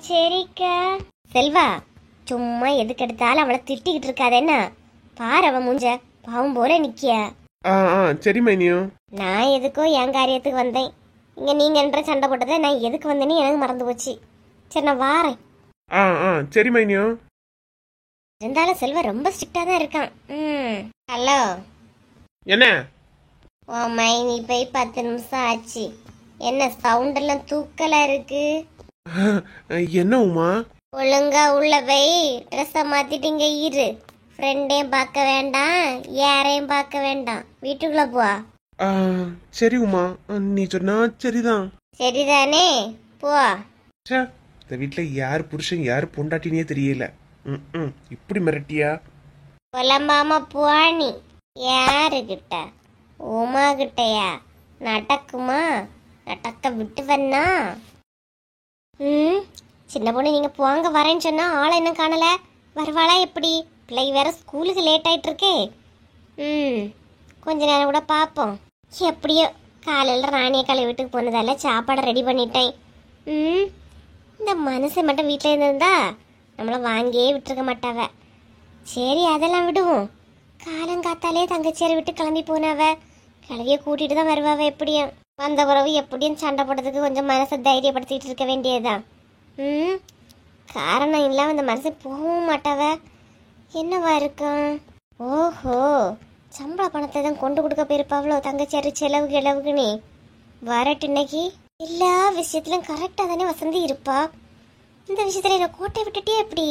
சரிக்கா. செல்வா, சும்மா எதுக்கு எடுத்தாலும் அவளை திட்டிக்கிட்டு இருக்காது என்ன? பாரு அவன் மூஞ்ச, பாவம் போல நிக்கிய. சரி மைனியோ. நான் எதுக்கோ என் காரியத்துக்கு வந்தேன். இங்க நீங்கன்ற சண்டை போட்டதை நான் எதுக்கு வந்தேன்னு எனக்கு மறந்து போச்சு. சரி நான் வாரேன். சரி மைனியோ. இருந்தாலும் செல்வா ரொம்ப ஸ்ட்ரிக்டா தான் இருக்கான். ஹலோ. என்ன? ஓ மைனி போய் 10 நிமிஷம் ஆச்சு. என்ன சவுண்ட் எல்லாம் தூக்கலா இருக்கு? என்ன உமா? ஒழுங்கா உள்ள போய் ட்ரெஸ்ஸை மாத்திட்டீங்க இரு. ஃப்ரெண்டையும் பார்க்க வேண்டாம், யாரையும் பார்க்க வேண்டாம், வீட்டுக்குள்ள போ. சரி உமா, நீ சொன்னா சரிதான். சரிதானே? போ. இந்த வீட்டுல யார் புருஷன் யார் பொண்டாட்டினே தெரியல. இப்படி மிரட்டியா? புலம்பாம போனி. யாருகிட்ட? உமா கிட்டயா? நடக்குமா? நடக்க விட்டு வந்தா? சின்ன பொண்ணு நீங்க போங்க வரேன்னு சொன்னா ஆளை என்ன காணல. வருவாளா எப்படி? பிள்ளை வேற ஸ்கூலுக்கு லேட் ஆயிட்டு இருக்கே. கொஞ்ச நேரம் கூட பார்ப்போம். எப்படியோ காலையில் ராணியை கலை வீட்டுக்கு போனதால சாப்பாடை ரெடி பண்ணிட்டேன். இந்த மனுஷன் மட்டும் வீட்டில் இருந்திருந்தா நம்மளை வாங்கியே விட்டுருக்க மாட்டாவ. சரி அதெல்லாம் விடுவோம். காலங்காத்தாலே தங்கச்சியாரை விட்டு கிளம்பி போனாவ. கிளவிய கூட்டிட்டு தான் வருவாவ. எப்படியும் வந்த பிறகு எப்படியும் சண்டை போடுறதுக்கு கொஞ்சம் மனசை தைரியப்படுத்திட்டு இருக்க வேண்டியதுதான். காரணம் இல்லாம இந்த மனசை போகவும் மாட்டாவ. என்னவா இருக்கும்? ஓஹோ, சம்பள பணத்தை தான் கொண்டு கொடுக்க போயிருப்பாவளோ தங்கச்சியாரு செலவுக்கு இளவுக்குன்னு. வரட்டு இன்னைக்கு எல்லா விஷயத்திலும் கரெக்டாக தானே வசந்தி இருப்பா. இந்த விஷயத்துல என்ன கோட்டை விட்டுட்டே எப்படி?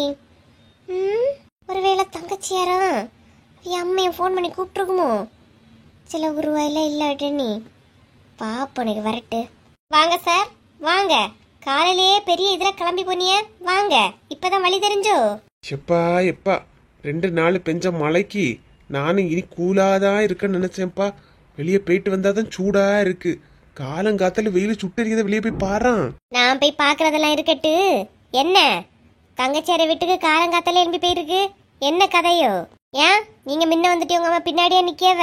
ஒருவேளை தங்கச்சியாரா என் அம்மையை ஃபோன் பண்ணி கூப்பிட்டுருக்குமோ? சில ரூபாயில இல்லாட்டு நீ பாப்பனுக்கு வரட்டு. வாங்க சார் வாங்க. காலையிலேயே பெரிய இதில் கிளம்பி போனிய வாங்க. இப்பதான் வழி தெரிஞ்சோ? எப்பா 2 நாள் பெஞ்ச மழைக்கு நானும் இனி கூலாதான் இருக்கேன்னு நினைச்சேன்ப்பா. வெளியே போயிட்டு வந்தாதான் சூடா இருக்கு. காலங்காத்தால வெயில் சுட்டறியத வெளியே போய் பாறான். நான் போய் பாக்குறதெல்லாம் இருக்கட்டு. என்ன தங்கச்சியார வீட்டுக்கு காலங்காத்தால எழுப்பி போயிருக்கு. என்ன கதையோ? ஏன் நீங்க முன்ன வந்துட்டு உங்க அம்மா பின்னாடியே நிக்கவ?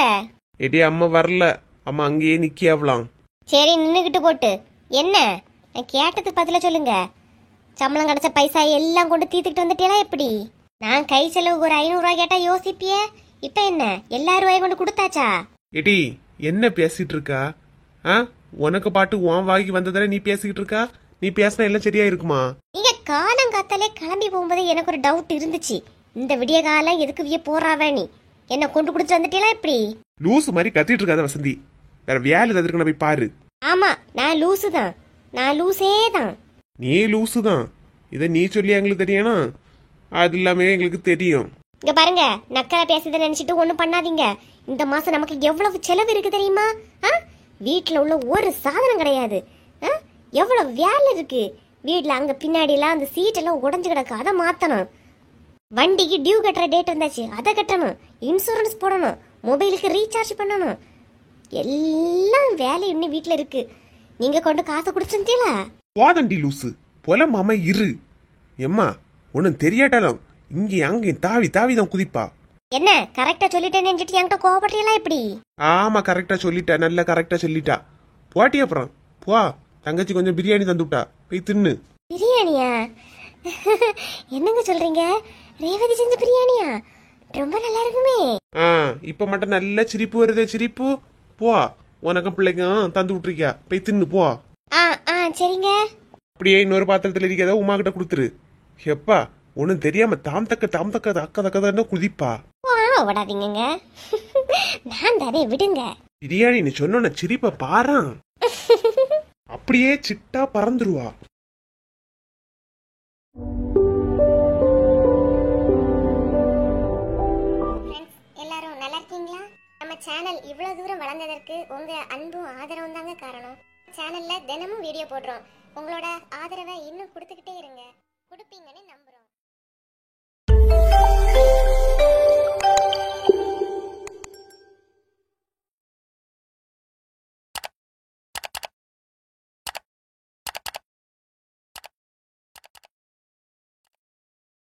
எடி அம்மா வரல, அம்மா அங்கேயே நிக்கியாவலாம். சரி நின்னுகிட்டு போட்டு என்ன நான் கேட்டதுக்கு பதில சொல்லுங்க. சம்பளம் கிடைச்ச பைசா எல்லாம் கொண்டு தீத்துக்கிட்டு வந்துட்டேனா எப்படி? நான் கை செலவுக்கு ஒரு 500 ரூபாய் கேட்டா யோசிப்பிய. இப்ப என்ன எல்லா ரூபாயும் கொண்டு கொடுத்தாச்சா? எடி என்ன பேசிட்டு இருக்கா? உனக்கு பாட்டு உன் வாங்கி வந்ததால நீ பேசிக்கிட்டு இருக்கா? நீ பேசினா எல்லாம் சரியா இருக்குமா? நீங்க காலங்காத்தாலே கிளம்பி போகும்போது எனக்கு ஒரு டவுட் இருந்துச்சு. இந்த விடிய காலம் எதுக்கு விய போறாவ? நீ என்ன கொண்டு கொடுத்து வந்துட்டீங்களா எப்படி? லூசு மாதிரி கத்திட்டு இருக்காத வசந்தி. வேற வேலை எதாவது இருக்குன்னு போய் பாரு. ஆமா நான் லூசு தான், நான் லூசே தான். நீ லூசு தான். இதை நீ சொல்லி எங்களுக்கு தெரியணும், அது இல்லாம எங்களுக்கு தெரியும். இங்க பாருங்க, நக்கலா பேசுறத நினைச்சிட்டு ஒண்ணும் பண்ணாதீங்க. இந்த மாசம் நமக்கு எவ்வளவு செலவு இருக்கு தெரியுமா? வீட்டுல உள்ள ஒரு சாதனம் கிடையாது. எவ்வளவு வேலை இருக்கு வீட்டுல. அங்க பின்னாடி எல்லாம் அந்த சீட் எல்லாம் உடஞ்சு கிடக்கு, அதை மாத்தணும். வண்டிக்கு டியூ கட்டுற டேட் வந்தாச்சு, அதை கட்டணும். இன்சூரன்ஸ் போடணும், மொபைலுக்கு ரீசார்ஜ் பண்ணணும். எல்லாம் வேலை இன்னும் வீட்டுல இருக்கு. நீங்க கொண்டு காசை கொடுத்துட்டீங்களா? போதண்டி லூசு போல மாமா இரு. எம்மா ஒன்னும் தெரியாட்டாலும் இங்க அங்க தாவி தாவி தான் குதிப்பா. என்ன கரெக்டா சொல்லிட்டேன்னு என்கிட்ட கோவப்படுறீங்களா எப்படி? ஆமா கரெக்டா சொல்லிட்டா, நல்லா கரெக்டா சொல்லிட்டா. போட்டி அப்புறம் போ. தங்கச்சி கொஞ்சம் பிரியாணி தந்துட்டா, போய் தின்னு. பிரியாணியா? என்னங்க சொல்றீங்க? ரேவதி செஞ்ச பிரியாணியா? ரொம்ப நல்லா இருக்குமே. இப்ப மட்டும் நல்ல சிரிப்பு வருதே சிரிப்பு. போ, உனக்கும் பிள்ளைக்கும் தந்து விட்டுருக்கியா, போய் தின்னு போ. சரிங்க. அப்படியே இன்னொரு பாத்திரத்துல இருக்காத உமா கிட்ட கொடுத்துரு. எப்பா ஒன்னும் தெரியாம தாம் தக்க அக்க தக்கதான் குதிப்பா. விடாதீங்க, நான் தானே, விடுங்க. பிரியாணி நீ சொன்ன சிரிப்ப பாரு, அப்படியே சிட்டா பறந்துருவா. எல்லாரும் நல்லா இருக்கீங்களா? நம்ம சேனல் இவ்வளவு தூரம் வளர்ந்ததற்கு உங்க அன்பும் ஆதரவும் தாங்க காரணம். சேனல்ல தினமும் வீடியோ போடுறோம். உங்களோட ஆதரவை இன்னும் கொடுத்துக்கிட்டே இருங்க. கொடுப்பீங்கன்னு நம்ப